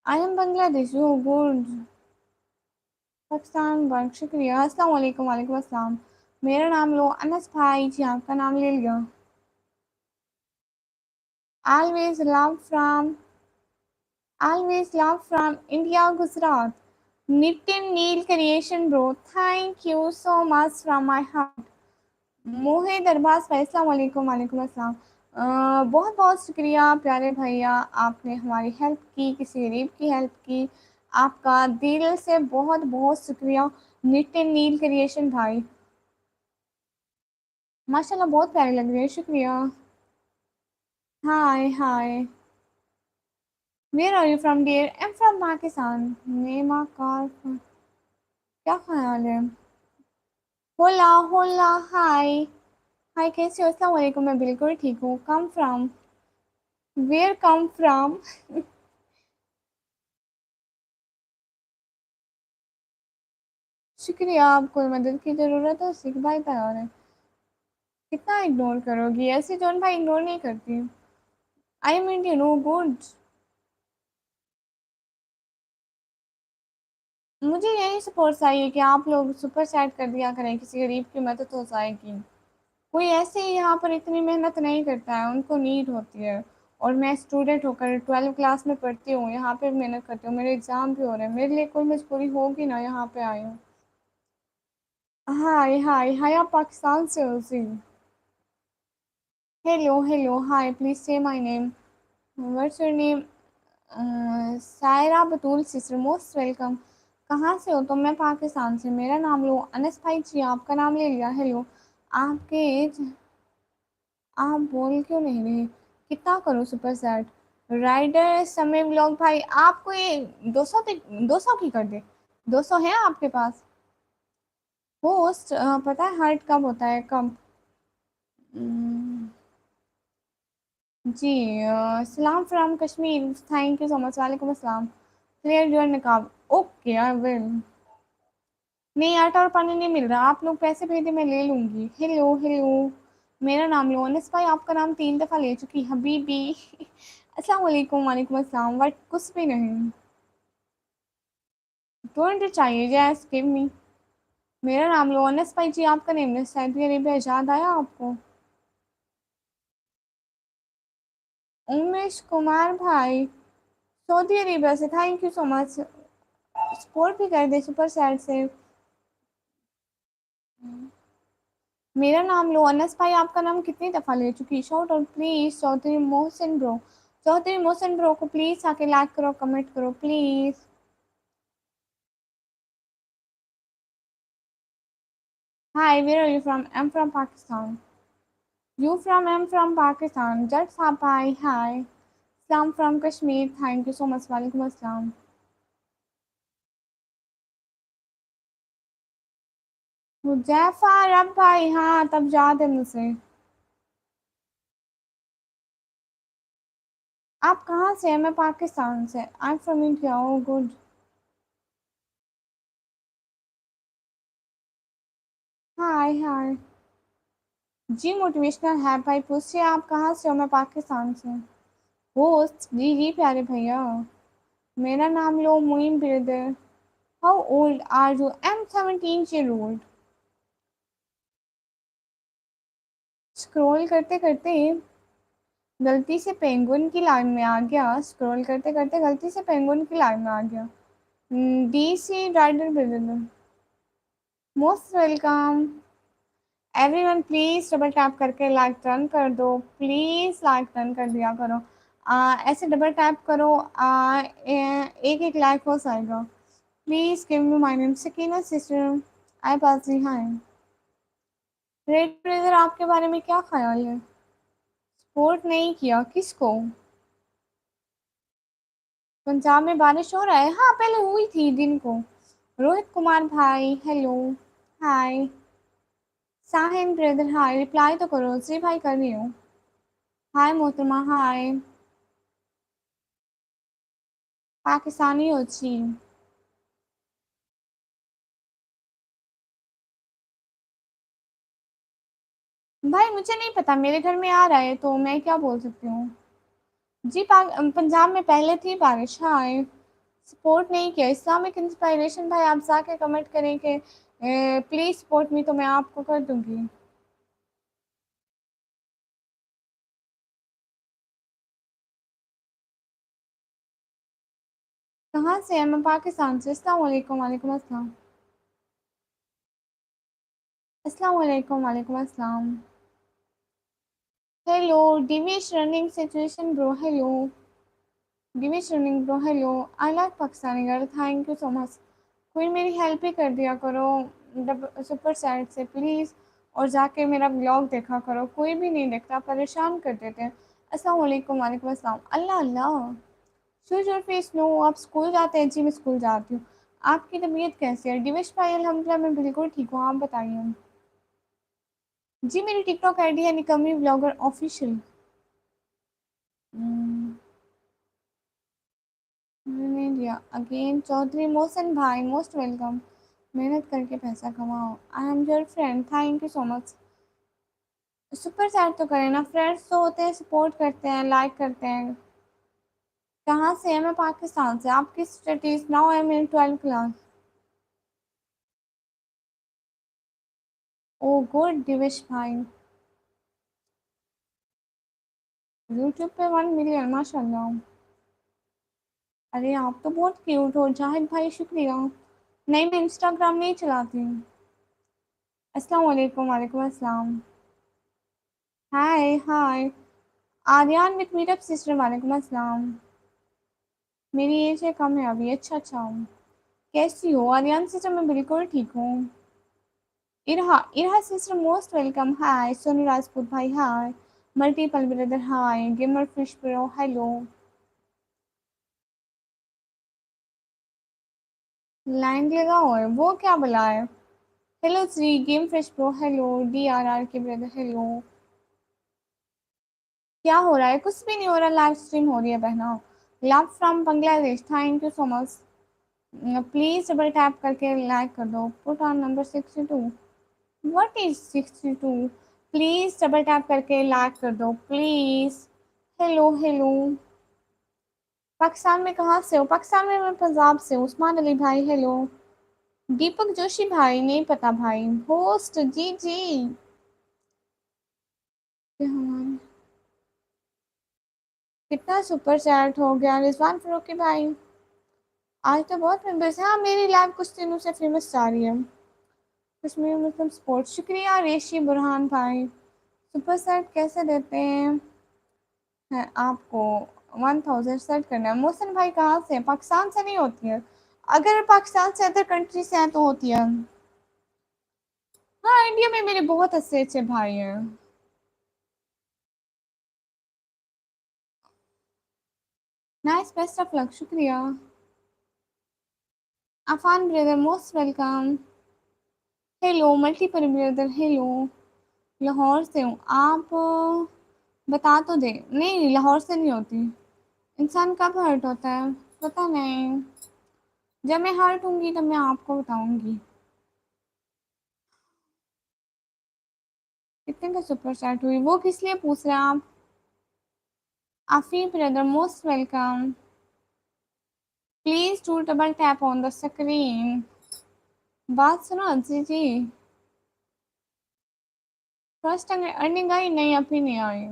I am Bangladesh. Good. Pakistan work. शुक्रिया. अस्सलाम वालेकुम वालेकुम अस्सलाम. मेरा नाम लो. अनस भाई जी आपका नाम ले लिया. Always love from India, Gujarat. Nitin Neil Creation bro. Thank you so much from my heart. मोहित अरबाज भाई अस्सलाम वालेकुम वालेकुम अस्सलाम. बहुत बहुत शुक्रिया प्यारे भैया. आपने हमारी हेल्प की. किसी गरीब की हेल्प की. आपका दिल से बहुत बहुत शुक्रिया. नितिन नील क्रिएशन भाई माशाल्लाह बहुत प्यारे लग रहे हैं. शुक्रिया. Hi hi. Where are you from dear? I am from Pakistan. नेमा कार, क्या ख्याल है? होला होला, हाय। हाय, कैसे हो? अस्सलाम वालेकुम, मैं बिल्कुल ठीक हूँ। Come from? Where come from? शुक्रिया, आपको मदद की ज़रूरत है? सिख भाई तैयार है। कितना इग्नोर करोगी? ऐसे जौन भाई इग्नोर नहीं करती। I mean you know good. मुझे यही सपोर्ट चाहिए कि आप लोग सुपर चैट कर दिया करें, किसी गरीब की मदद हो जाएगी। कोई ऐसे ही यहाँ पर इतनी मेहनत नहीं करता है, उनको नीड होती है। और मैं स्टूडेंट होकर 12वीं क्लास में पढ़ती हूँ, यहाँ पे मेहनत करती हूँ, मेरे एग्ज़ाम भी हो रहे हैं, मेरे लिए कोई मजबूरी होगी ना, यहाँ पे आई हूँ। हाय हाय हाय, आप पाकिस्तान से हो जी? हेलो हेलो, हाय, प्लीज से my name. What's your name? Saira Batool sister, most welcome. कहाँ से हो? तो मैं पाकिस्तान से। मेरा नाम लो। अनस भाई जी, आपका नाम ले लिया। हेलो। आपके एज? आप बोल क्यों नहीं रहे? कितना करूँ सुपर सेट? राइडर समय व्लॉग भाई, आपको ये 200 200 की कर दे? 200 है आपके पास? होस्ट, पता है हार्ट कब होता है, कब? हम्म, जी, सलाम from Kashmir, thank you so much. वालेकुम अस्सलाम। क्लियर योर निकाब। Okay, I will. नहीं, आटा और पानी नहीं मिल रहा, आप लोग पैसे भेजे, मैं ले लूंगी। हेलो हेलो, मेरा नाम लो। अनस भाई, आपका नाम 3 दफ़ा ले चुकी हबीबी। अस्सलाम वालेकुम। वालेकुम अस्सलाम। बट कुछ भी नहीं। 200 चाहिए? जैस गिव मी। मेरा नाम लो। अनस भाई जी, आपका नेम है सऊदी अरेबिया, याद आया आपको? उमेश कुमार भाई, सऊदी अरेबिया से, thank you so much. Support भी कर दे सुपर सैड से। मेरा नाम लो। अनस भाई, आपका नाम कितनी दफ़ा ले चुकी? शॉर्ट और please Chaudhary Mohsin bro. Chaudhary Mohsin bro को प्लीज़ आके लाइक करो, कमेंट करो please. Hi, where are you from? I am from Pakistan. You from? I am from Pakistan. Jat साहब भाई, हाय। सलाम from Kashmir, thank you so much. वालेकुम अस्सलाम। हुजैफा रब भाई, हाँ तब याद है मुझे। आप कहाँ से हैं? मैं पाकिस्तान से। I am from India. Oh good. Hi hi. जी मोटिवेशनल है भाई, पूछिए आप कहाँ से हो? मैं पाकिस्तान से। होस्ट, जी जी प्यारे भैया। मेरा नाम लो। Muin brother. How old are you? I am 17 year old. Scroll करते करते गलती से पेंगुइन की लाइन में आ गया। स्क्रॉल करते करते गलती से पेंगुइन की लाइन में आ गया। D C rider brother, most welcome. Everyone please double tap करके लाइक टर्न कर दो। प्लीज लाइक टर्न कर दिया करो। ऐसे डबल टैप करो, एक एक लाइक हो जाएगा। Please give me my name Sakina sister. I pass जी, हाँ। रेड ब्रदर, आपके बारे में क्या ख्याल है? सपोर्ट नहीं किया किसको? पंजाब में बारिश हो रहा है? हाँ, पहले हुई थी दिन को। रोहित कुमार भाई, हेलो। हाय। साहिन ब्रदर, हाय। रिप्लाई तो करो जी भाई, कर रही हूँ। हाय मोहतरमा, हाय। पाकिस्तानी हो जी? भाई मुझे नहीं पता, मेरे घर में आ रहा है तो मैं क्या बोल सकती हूँ। जी, पंजाब में पहले थी बारिश, हाँ। सपोर्ट नहीं किया। इस्लामिक इंस्पायरेशन भाई, आप जाके कमेंट करें कि प्लीज़ सपोर्ट मी, तो मैं आपको कर दूंगी। कहाँ से है? मैं पाकिस्तान से। अस्सलाम वालेकुम। वालेकुम अस्सलाम। अस्सलाम वालेकुम। वालेकुम अस्सलाम। हेलो। डिविश रनिंग सिचुएशन ब्रो, हेलो। डिविश running bro, hello. I like Pakistani girl, thank you so much. कोई मेरी हेल्प ही कर दिया करो सुपर चैट से प्लीज़। और जाके मेरा ब्लॉग देखा करो, कोई भी नहीं देखता, परेशान कर देते हैं। अस्सलाम वालेकुम। वालेकुम अस्सलाम। अल्लाह अल्लाह। Shows your face no. आप स्कूल जाते हैं? जी मैं स्कूल जाती हूँ। आपकी तबीयत कैसी है? दिवेश भाई अल्हम्दुलिल्लाह मैं बिल्कुल ठीक हूँ, आप बताइए। जी मेरी टिकटॉक आईडी है निकम्मी ब्लॉगर ऑफिशियल। मैंने दिया अगेन चौधरी मोहसिन भाई मोस्ट वेलकम। मेहनत करके पैसा कमाओ। I am your friend, thank you so much. Super chat तो करें ना, फ्रेंड्स तो होते हैं, सपोर्ट करते हैं, लाइक करते हैं। कहाँ से है? मैं पाकिस्तान से। आप किस studies? Now I am in 12th class. Oh good Divesh भाई। यूट्यूब पे 1 मिलियन, माशाल्लाह। अरे आप तो बहुत क्यूट हो जाहिद भाई, शुक्रिया। नहीं मैं इंस्टाग्राम नहीं चलाती हूँ। अस्सलाम वालेकुम। वालेकुम अस्सलाम। हाय हाय। आर्यन विथ मीटअप सिस्टर, वालेकुम अस्सलाम। मेरी एज है कम है अभी। अच्छा अच्छा। कैसी हो आर्यन सिस्टर? मैं बिल्कुल ठीक हूँ। Irha Irha sister most welcome. Hi Sonu Rajput भाई hi. Multiple brother hi. Gamer fish pro hello. Line लगाओ है वो क्या बुलाए? Hello Shri game fresh pro hello. DRR के ब्रदर हेलो। क्या हो रहा है? कुछ भी नहीं हो रहा, लाइव स्ट्रीम हो रही है बहना। Love from Bangladesh, thank you so much. Please double tap करके लाइक कर दो। Put on number 62। What is 62? Please double tap करके लाइक कर दो प्लीज। Hello hello. पाकिस्तान में कहाँ से हो? पाकिस्तान में मैं पंजाब से हूँ। उस्मान अली भाई हेलो। दीपक जोशी भाई नहीं पता भाई। होस्ट जी जी। हमारे कितना सुपर चैट हो गया रिजवान फारूकी भाई। आज तो बहुत फेमस है। हाँ मेरी लाइव कुछ दिनों से फेमस जा रही है। कश्मीर मुस्लिम स्पोर्ट्स, शुक्रिया रेशी बुरहान भाई। सुपर सेट कैसे देते हैं आपको? 1000 सेट करना है। मोहसिन भाई कहाँ से? पाकिस्तान से नहीं होती है। अगर पाकिस्तान से अदर कंट्री से है तो होती है। हाँ इंडिया में मेरे बहुत अच्छे अच्छे भाई हैं। नाइस, बेस्ट ऑफ लक, शुक्रिया। Afan brother most welcome. Hello multiple brother hello. Lahore से हूँ। आप बता तो दे। नहीं लाहौर से नहीं होती। इंसान कब हर्ट होता है? पता नहीं। जब मैं हर्ट होंगी तब मैं आपको बताऊंगी। कितने का सुपर चैट हुई वो किस लिए पूछ रहे हैं आप? Aafi brother most welcome. Please do double tap on the screen. बात सुनो जी जी। फर्स्ट अर्निंग आई? नहीं अभी नहीं आई।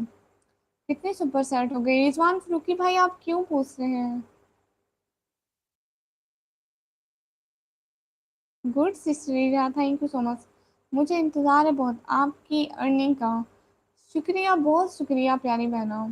कितने सुपर सेट हो गए? रिजवान फरूकी भाई आप क्यों पूछ रहे हैं? Good sister, thank you so much. मुझे इंतज़ार है बहुत आपकी अर्निंग का। शुक्रिया, बहुत शुक्रिया प्यारी बहना।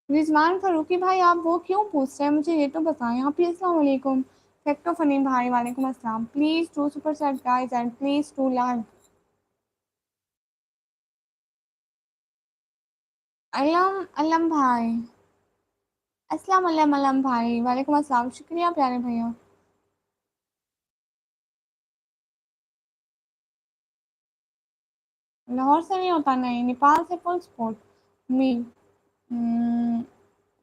रिजवान फारूकी भाई आप वो क्यों पूछ रहे हैं मुझे ये तो बताएं आप ही। अस्सलाम वालेकुम। फैक्टो फनी भाई वालेकुम अस्सलाम। Please to super chat guys and please to like. Alam Alam भाई। अस्सलाम अलम अलम भाई वालेकुम अस्सलाम, शुक्रिया प्यारे भैया। लाहौर से नहीं होता? नहीं नेपाल से full support. Me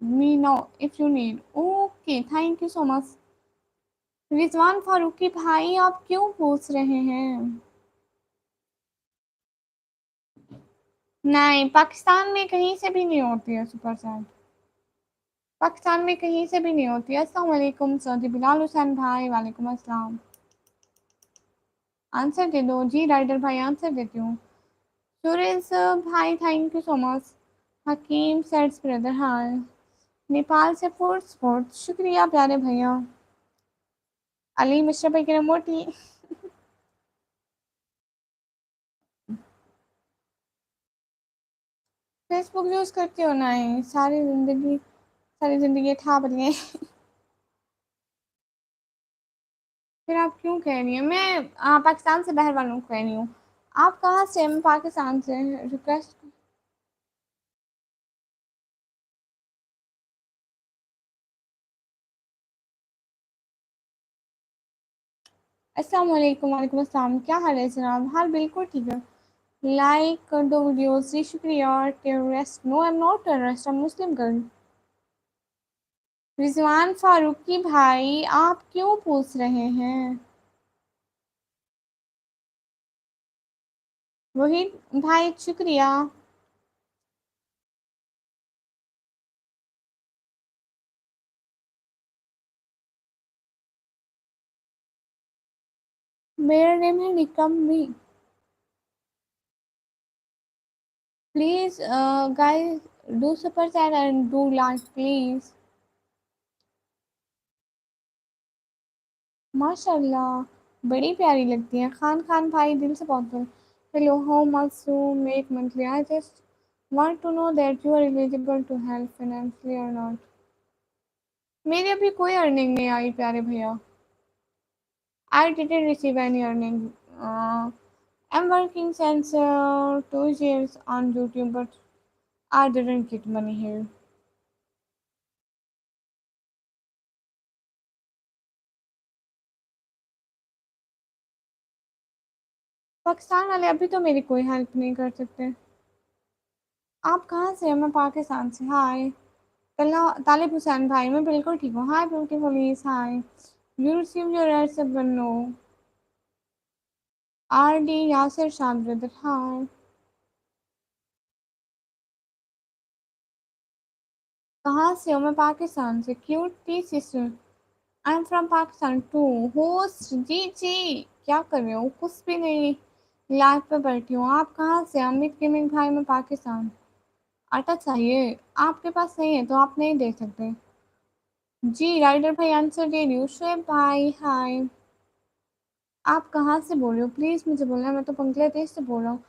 me know if you need. Okay thank you so much. Rizwan Farooqui भाई आप क्यों पूछ रहे हैं? नहीं पाकिस्तान में कहीं से भी नहीं होती है सुपर चैट। पाकिस्तान में कहीं से भी नहीं होती है। अस्सलाम वालेकुम सऊदी बिलाल हुसैन भाई वालेकुम अस्सलाम। आंसर दे दो जी राइडर भाई, आंसर देती हूँ। सुरेश भाई thank you so much. Hakeem sets brother hi. Nepal से फूड स्पोर्ट, शुक्रिया प्यारे भैया। अली मिश्रा भाई की मोटी। फेसबुक यूज करती हो? नहीं सारी जिंदगी, सारी जिंदगी ठा बनी है। फिर आप क्यों कह रही हैं? मैं पाकिस्तान से बाहर वालों को कह रही हूँ। आप कहाँ से? मैं पाकिस्तान से। रिक्वेस्ट। अस्सलाम वालेकुम। वालेकुम अस्सलाम। क्या हाल है जनाब? हाल बिल्कुल ठीक है। लाइक कर दो वीडियोस। जी शुक्रिया। Terrorist? No, I am not terrorist, I am Muslim girl. Rizwan Farooqui भाई, आप क्यों पूछ रहे हैं? वही भाई, शुक्रिया। मेरा नेम है निकम्मी। Please guys, do super chat and do like please. माशाल्लाह, बड़ी प्यारी लगती है। खान खान भाई, दिल से बहुत बहुत hello. How much you make monthly? I just want to know that you are eligible to help financially और नॉट। मेरी अभी कोई अर्निंग नहीं आई प्यारे भैया। I didn't receive any earning. I'm working since 2 years on YouTube, but I didn't get money here. Pakistan वाले अभी तो मेरी कोई हेल्प नहीं कर सकते। आप कहाँ से हैं? मैं पाकिस्तान से। हाय। तालिब हुसैन भाई, मैं बिल्कुल ठीक हूँ। हाय ब्यूटीफुलीज, hi. You receive your ads no. R D Yasir Shah brother, hi. कहाँ से हो? मैं पाकिस्तान से। Cutie sister. I am from Pakistan too. Host जी जी, क्या कर रहे हो? कुछ भी नहीं, लाइव पे बैठी हूँ। आप कहाँ से? अमित गेमिंग भाई, मैं पाकिस्तान। आटा चाहिए? आपके पास नहीं है तो आप नहीं दे सकते। जी राइडर भाई, आंसर दे रही हूँ। शुएब भाई, हाय। आप कहाँ से बोल रहे हो? प्लीज़ मुझे बोलना है, मैं तो बांग्लादेश से बोल रहा हूँ।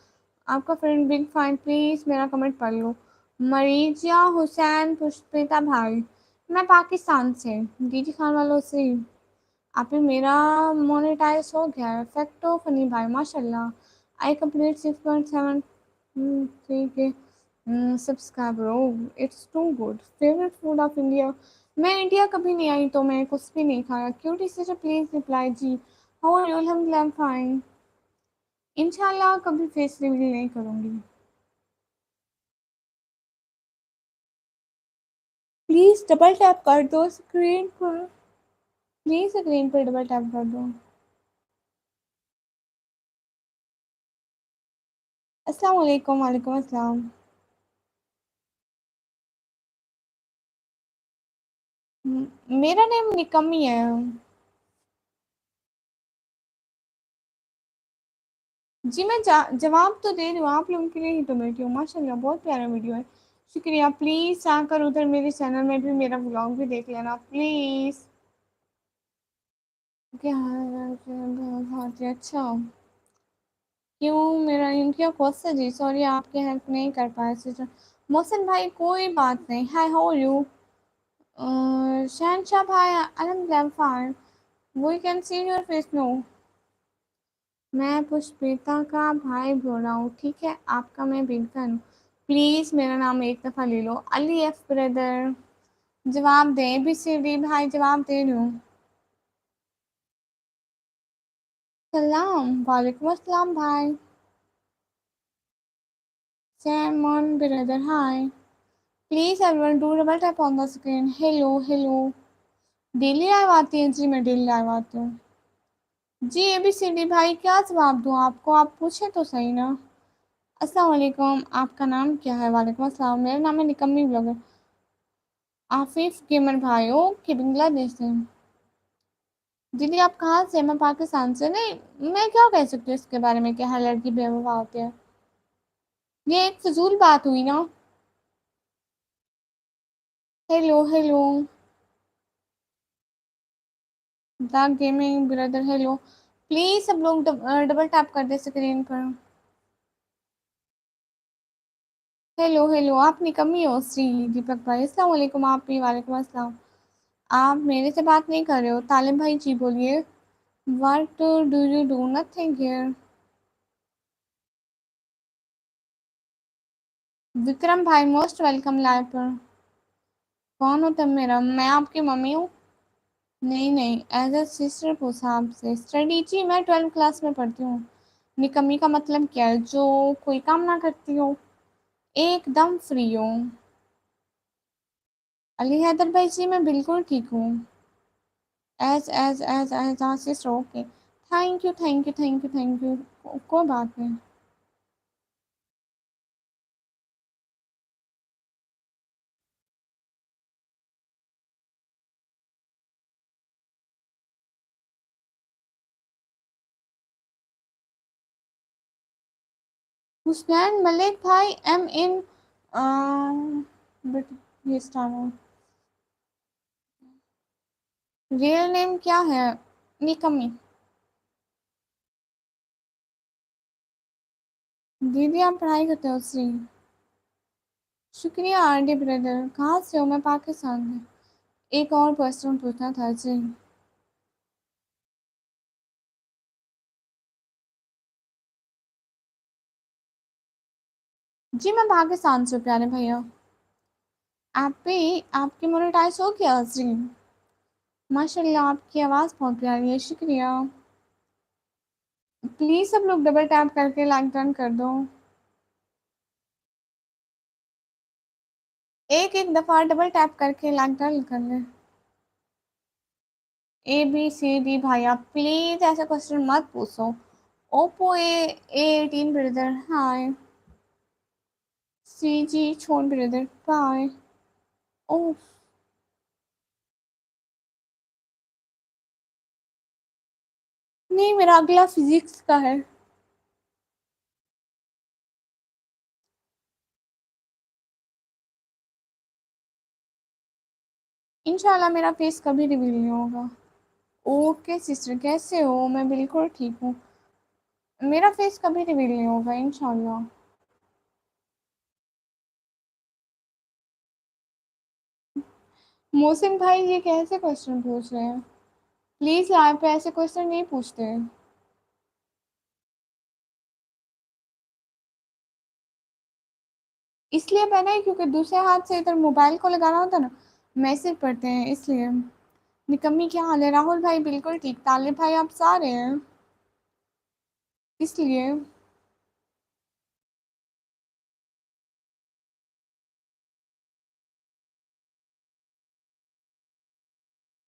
आपका फ्रेंड बिग फाइन, प्लीज़ मेरा कमेंट पढ़ लो। मरीजिया हुसैन पुष्पिता भाई, मैं पाकिस्तान से। दीदी खान वालों से। आप ही मेरा मोनेटाइज हो गया है। फैक्टो फनी भाई, माशाल्लाह। आई कंप्लीट 6.7 ठीक है। Subscriber, oh it's too good. Favourite food of India? मैं इंडिया कभी नहीं आई तो मैं कुछ भी नहीं खाया। क्यूटी से प्लीज रिप्लाई। जी हाउ आर यू? अल्हम्दुलिल्लाह फाइन। इंशाल्लाह कभी फेस रिवील नहीं करूंगी। प्लीज डबल टैप कर दो स्क्रीन पर। प्लीज स्क्रीन पर डबल टैप कर दो। अस्सलाम वालेकुम। वालेकुम अस्सलाम। मेरा नेम निकम्मी है। जी मैं जवाब तो दे रही हूँ, आप लोगों के लिए ही तो बैठी हूँ। माशाल्लाह बहुत प्यारा वीडियो है। शुक्रिया। प्लीज़ आकर उधर मेरे चैनल में भी मेरा व्लॉग भी देख लेना प्लीज़। क्या बहुत ही अच्छा। क्यों मेरा इनका क्वेश्चन? जी सॉरी, आपके हेल्प नहीं कर पाए सिस्टर। मोहसिन भाई कोई बात नहीं। Hi, how are you? Shahenshah भाई, अल्हम्दुलिल्लाह fine. We can see your face no. मैं पुष्पिता का भाई बोल रहा हूँ, ठीक है? आपका मैं बिग फैन हूँ। प्लीज़ मेरा नाम एक दफ़ा ले लो। अली एफ ब्रदर, जवाब दें। बी सी डी भाई, जवाब दे रही हूँ। सलाम। वालेकुम अस्सलाम भाई। Simon brother, hi. Please everyone do double tap on the screen. Hello hello. Daily live आती है? जी मैं डेली लाइव आती हूँ। जी ए बी सी डी भाई, क्या जवाब दूँ आपको? आप पूछे तो सही ना। अस्सलाम वालेकुम, आपका नाम क्या है? वालेकुम अस्सलाम, मेरा नाम है निकम्मी ब्लॉगर। आफिफ गेमर भाई, ओके, बांग्लादेश से। दीदी आप कहाँ से? मैं पाकिस्तान से। नहीं, मैं क्या कह सकती हूँ इसके बारे में कि हर लड़की बेवफा होती है? ये एक फजूल बात हुई ना। Hello hello. The gaming brother, hello. Please सब लोग डबल टैप कर दे स्क्रीन पर। Hello hello. आप निकम्मी हो? श्री दीपक भाई, अस्सलाम वालेकुम। आप भी? वालेकुम अस्सलाम। आप मेरे से बात नहीं कर रहे हो? तालिब भाई जी बोलिए। What do you do? Nothing here. Vikram भाई मोस्ट वेलकम लाइव पर। कौन हो तुम मेरा? मैं आपकी मम्मी हूँ। नहीं नहीं, एज अ सिस्टर पूछा आपसे। स्टडी जी, मैं 12th क्लास में पढ़ती हूँ। निकम्मी का मतलब क्या है? जो कोई काम ना करती हो। एकदम फ्री हो। अली हैदर भाई जी, मैं बिल्कुल ठीक हूँ। Age sister, okay. Thank you thank you thank you thank you. कोई बात नहीं। हुसनैन मलिक भाई, एम इन बट ये स्टार। रियल नेम क्या है? निकम्मी। दीदी आप पढ़ाई करते हो? श्री। शुक्रिया आरडी ब्रदर। कहाँ से हो? मैं पाकिस्तान से। एक और क्वेश्चन पूछना था जी। जी मैं पाकिस्तान से हूँ प्यारे भैया। आप भी? आपकी मोनेटाइज हो गया जी? माशाल्लाह, आपकी आवाज़ बहुत प्यारी है। शुक्रिया। प्लीज़ सब लोग डबल टैप करके लाइक डन कर दो। एक एक दफ़ा डबल टैप करके लाइक डन कर ले। ए बी सी डी भाई, आप प्लीज़ ऐसा क्वेश्चन मत पूछो। ओप्पो A18 ब्रदर हाय। सी जी छोड़ ब्रदर बाय। ओह, नहीं मेरा अगला फिजिक्स का है। इंशाल्लाह मेरा फेस कभी रिवील नहीं होगा। ओके सिस्टर, कैसे हो? मैं बिल्कुल ठीक हूँ। मेरा फेस कभी रिवील नहीं होगा इंशाल्लाह। मोहसिन भाई, ये कैसे क्वेश्चन पूछ रहे हैं? प्लीज लाइव पे ऐसे क्वेश्चन नहीं पूछते। इसलिए पहना है क्योंकि दूसरे हाथ से इधर मोबाइल को लगाना होता है ना, मैसेज पढ़ते हैं इसलिए। निकम्मी क्या हाल है? राहुल भाई बिल्कुल ठीक। तालिब भाई आप सारे हैं इसलिए।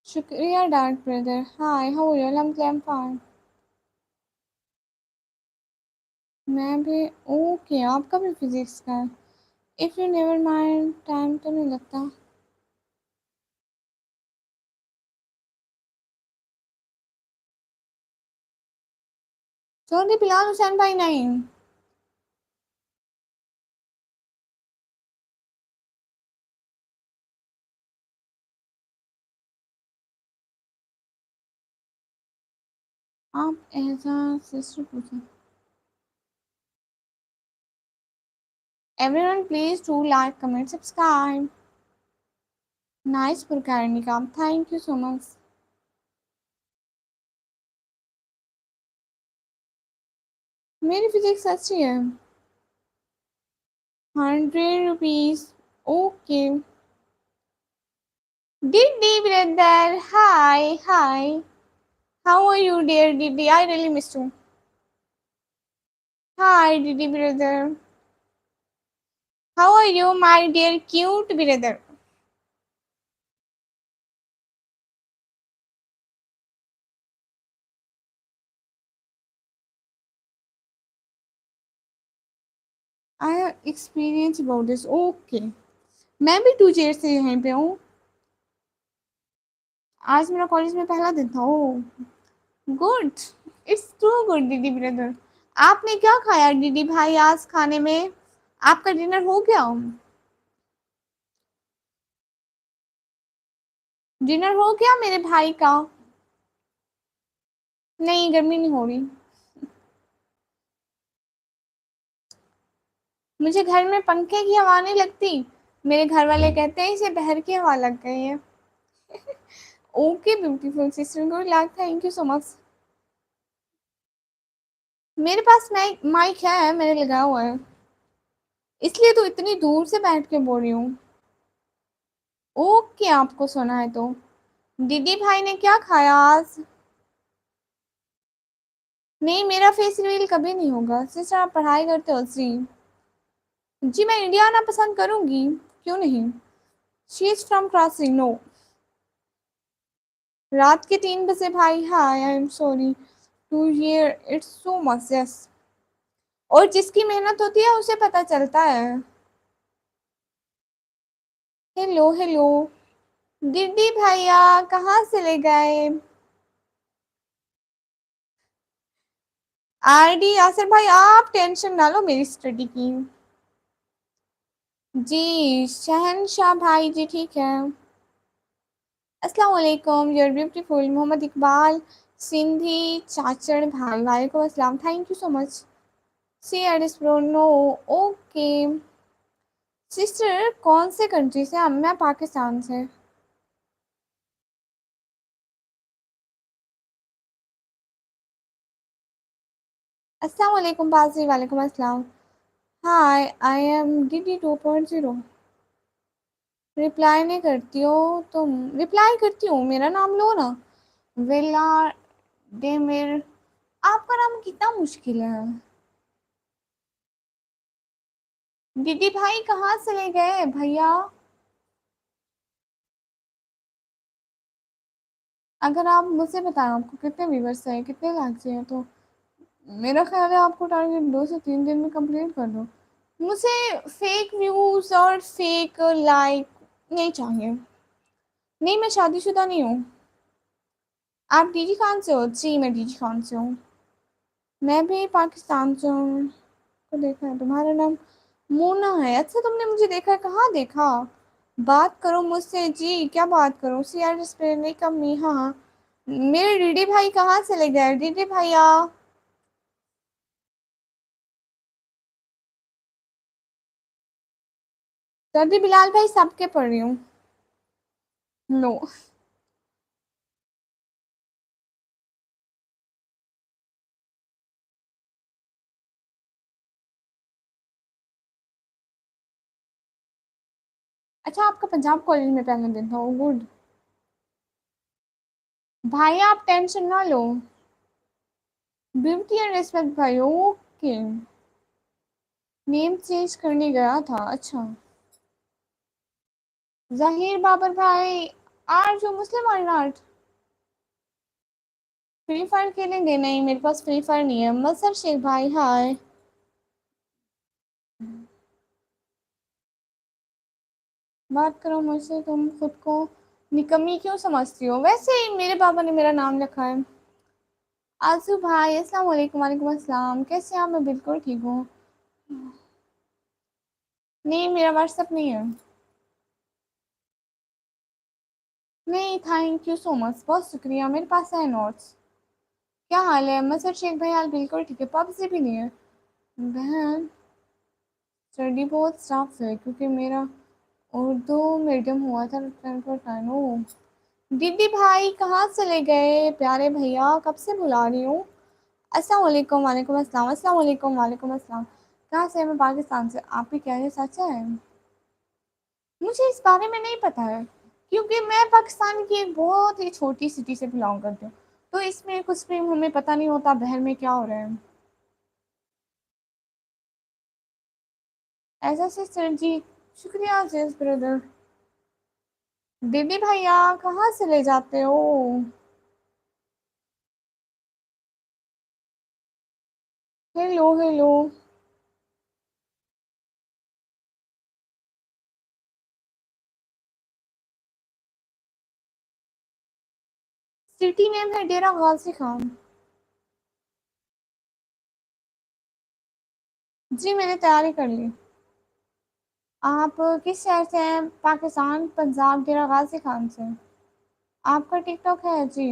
शुक्रिया dark brother hi, how are you? I am fine. मैं भी। ओके, आपका भी फिजिक्स का है? If you never mind, time तो नहीं लगता। सॉरी बिलाल हुसैन भाई, नहीं। आप ऐसा सिस्टर पूछो। Everyone please do like comment subscribe. Nice Purkar काम, थैंक यू सो मच। मेरी फिजिक्स अच्छी है। 100 rupees. Okay. Didi brother, hi, hi. How are you, dear Didi? I really miss you. Hi, Didi brother. How are you, my dear cute brother? I have experience about this. Okay. मैं भी 2 chair से यहीं पे हूँ। आज मेरा college में पहला दिन था। Oh good. It's too good didi brother. आपने क्या खाया दीदी भाई आज खाने में? आपका डिनर हो गया? डिनर हो गया मेरे भाई का? नहीं, गर्मी नहीं हो रही। मुझे घर में पंखे की हवा नहीं लगती। मेरे घर वाले कहते हैं इसे बहर की हवा लग गई है। Okay beautiful sister, good luck, thank you so much. मेरे पास माइक है, मैंने लगाया हुआ है, इसलिए तो इतनी दूर से बैठ के बोल रही हूँ। ओके, आपको सुना है तो। दीदी भाई ने क्या खाया आज? नहीं, मेरा फेस रिवील कभी नहीं होगा। सिस्टर आप पढ़ाई करते हो जी? जी मैं इंडिया आना पसंद करूंगी, क्यों नहीं। She is from crossing, no. रात के 3 बजे भाई, hi I am sorry to hear it's so much, yes. और जिसकी मेहनत होती है उसे पता चलता है। Hello hello. दीदी भैया कहाँ चले गए? आरडी यासिर भाई, आप टेंशन ना लो मेरी स्टडी की। जी शहनशाह भाई जी, ठीक है। अस्सलाम वालेकुम, यूर ब्यूटीफुल। मोहम्मद इकबाल सिंधी चाचड़ भाई, वालेकुम अस्सलाम, थैंक यू सो मच। सी एडिस प्रो, नो। ओके। सिस्टर कौन से कंट्री से? मैं पाकिस्तान से। अस्सलाम वालेकुम बाजी, वालेकुम अस्सलाम। हाय आई एम डी 2.0। रिप्लाई नहीं करती हो तुम? रिप्लाई करती हूँ, मेरा नाम लो ना। Villa Demir. आपका नाम कितना मुश्किल है। दीदी भाई कहाँ चले गए भैया? अगर आप मुझसे बताएं आपको कितने व्यूवर्स चाहिए, कितने लाख चाहिए, तो मेरा ख्याल है आपको टारगेट 2 से 3 दिन में कंप्लीट कर दो। मुझे फेक व्यूज और फेक लाइक नहीं चाहिए। नहीं, मैं शादीशुदा नहीं हूँ। आप डीजी खान से हो? जी मैं डीजी खान से हूँ। मैं भी पाकिस्तान से हूँ। तो देखा है, तुम्हारा नाम मोना है। अच्छा, तुमने मुझे देखा है, कहाँ देखा? बात करो मुझसे जी। क्या बात करो? सीआर डिस्प्ले नहीं कमी, हाँ। मेरे डीडी भाई कहाँ चले गए? डीडी भैया। सर्दी बिलाल भाई सबके पढ़ रही हूँ। नो। अच्छा, आपका पंजाब कॉलेज में पहले दिन था, ओ गुड। भाई आप टेंशन ना लो। ब्यूटी एंड रिस्पेक्ट भाई, ओके। नेम चेंज करने गया था, अच्छा। जहीर बाबर भाई, आर जो मुस्लिम और नॉट। फ्री फायर खेलेंगे? नहीं, मेरे पास फ्री फायर नहीं है। मसर शेख भाई, हाय। बात करो मुझसे, तुम खुद को निकम्मी क्यों समझती हो? वैसे ही मेरे पापा ने मेरा नाम रखा है। आंसू भाई, अस्सलाम वालेकुम। वालेकुम अस्सलाम, कैसे हैं आप? मैं बिल्कुल ठीक हूँ। नहीं, मेरा व्हाट्सएप नहीं है। नहीं, थैंक यू सो मच, बहुत शुक्रिया, मेरे पास है नोट्स। क्या हाल है? मसर शेख भाई, हाल बिल्कुल ठीक है। पबजी भी नहीं है? बहन, स्टडी बहुत टफ है क्योंकि मेरा उर्दू मीडियम हुआ था 10 ओ। दीदी भाई कहाँ चले गए प्यारे भैया? कब से बुला रही हूँ। अस्सलाम वालेकुम। वालेकुम अस्सलाम। अस्सलाम वालेकुम। वालेकुम अस्सलाम। कहाँ से? मैं पाकिस्तान से। आप ही कह रहे, सच है? मुझे इस बारे में नहीं पता है, क्योंकि मैं पाकिस्तान की एक बहुत ही छोटी सिटी से बिलोंग करती हूँ। तो इसमें कुछ भी हमें पता नहीं होता बहर में क्या हो रहा है। ऐसा से सर जी। शुक्रिया जेस ब्रदर। दीदी भैया कहाँ से ले जाते हो? Hello hello. सिटी नेम है डेरा गाजी खान। जी मैंने तैयारी कर ली। आप किस शहर से हैं? पाकिस्तान, पंजाब, डेरा गाजी खान से। आपका टिकटॉक है जी?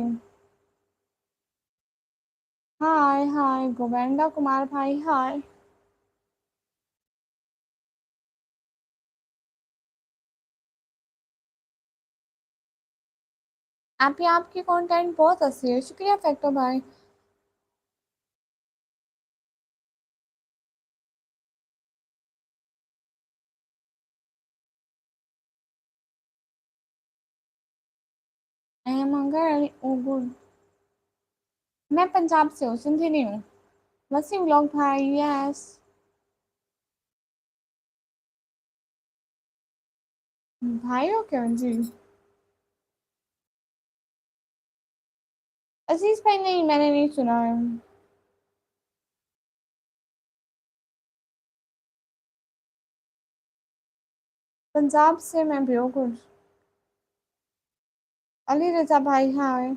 हाय हाय गोविंदा कुमार भाई, हाय। आपकी कंटेंट बहुत अच्छी है, शुक्रिया फैक्टो भाई। गर्ल ओ गुड। मैं पंजाब से हूँ, सिंधी नहीं हूँ। वसीम व्लॉग भाई यस। भाई हो क्या जी? अजीज भाई नहीं, मैंने नहीं सुना है। पंजाब से मैं बिल्कुल। अली रजा भाई हाय।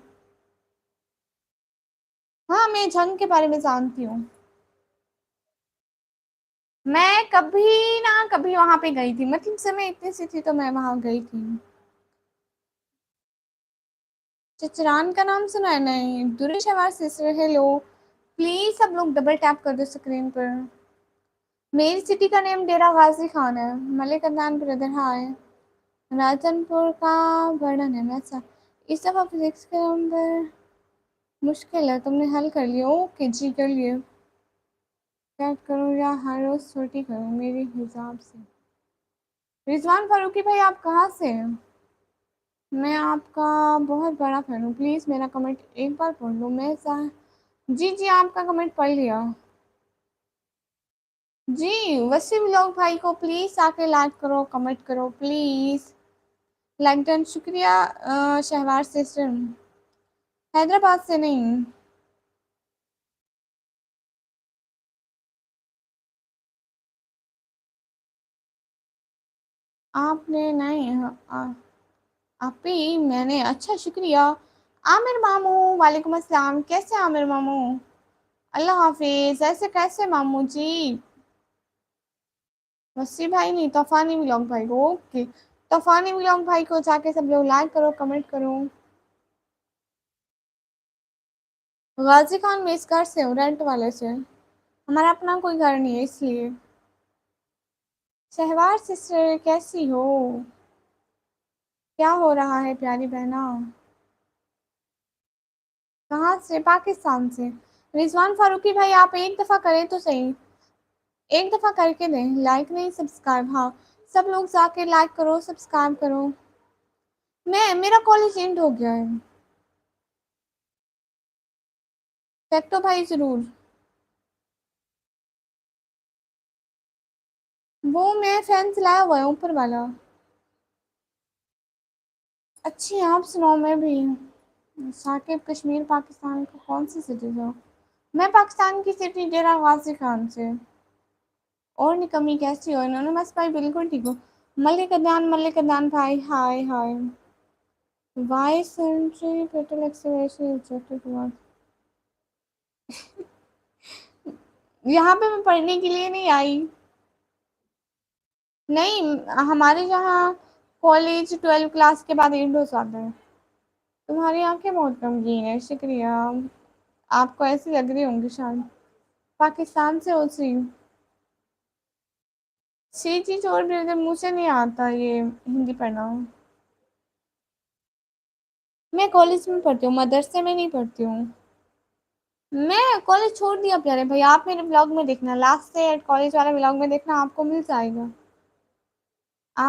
हाँ मैं जंग के बारे में जानती हूँ। मैं कभी ना कभी वहां पे गई थी, मतलब से मैं इतनी सी थी तो मैं वहां गई थी। चचरान का नाम सुना है? नहीं। दुरेश हमारे सिस्टर हेलो। प्लीज सब लोग डबल टैप कर दो स्क्रीन पर। मेरी सिटी का नेम डेरा गाजी खान है। Malik Adnan brother hi. राजनपुर का वर्णन है वैसा। इस दफा फिजिक्स के नंबर मुश्किल है, तुमने हल कर लिया? ओके जी कर लिए। क्या करूँ या हर रोज छोटी करूँ मेरे हिसाब से। रिजवान फारूकी भाई आप कहाँ से हैं? मैं आपका बहुत बड़ा फैन हूँ, प्लीज़ मेरा कमेंट एक बार पढ़ लो। मैं जी जी आपका कमेंट पढ़ लिया। जी वसीम लोग भाई को प्लीज़ आके लाइक करो कमेंट करो प्लीज़। लाइक डन शुक्रिया। शहवार सिस्टर हैदराबाद से नहीं। आपने नहीं आप ही मैंने अच्छा शुक्रिया। आमिर मामू वालेकुम अस्सलाम, कैसे आमिर मामू? अल्लाह हाफिज। ऐसे कैसे मामू जी? वसी भाई नहीं, तूफानी व्लॉग भाई को ओके। तूफानी व्लॉग भाई को जाके सब लोग लाइक करो कमेंट करो। गाजी खान में इस घर से हूँ, रेंट वाले से। हमारा अपना कोई घर नहीं है इसलिए। शहवार सिस्टर कैसी हो? क्या हो रहा है प्यारी बहना? कहाँ से? पाकिस्तान से। रिजवान फारूकी भाई आप एक दफा करें तो सही। एक दफा करके दें, लाइक नहीं सब्सक्राइब। हाँ सब लोग जाके लाइक करो सब्सक्राइब करो। मैं मेरा कॉलेज एंड हो गया है। फैक्टो भाई जरूर। वो मैं फैन चलाया हुआ है ऊपर वाला। अच्छी हैं, आप सुनाओ? मैं भी। साकिब कश्मीर पाकिस्तान का कौन सी सिटी हो? मैं पाकिस्तान की सिटी डेरा गाजी खान से। और निकम्मी कैसी हो? इन्होंने बस भाई बिल्कुल ठीक हो। मलिक अदनान भाई hi hi. Why sentry petrol acceleration rejected. यहाँ पे मैं पढ़ने के लिए नहीं आई। नहीं हमारे यहाँ कॉलेज 12 क्लास के बाद एंड हो जाता है। तुम्हारी आंखें बहुत गमगीन है, शुक्रिया। आपको ऐसी लग रही होंगी शायद। पाकिस्तान से हो सी। सी चीज और भी मुझे नहीं आता ये हिंदी पढ़ना। मैं कॉलेज में पढ़ती हूँ, मदरसे में नहीं पढ़ती हूँ। मैं कॉलेज छोड़ दिया प्यारे भाई, आप मेरे ब्लॉग में देखना, लास्ट से कॉलेज वाला ब्लॉग में देखना, आपको मिल जाएगा। आ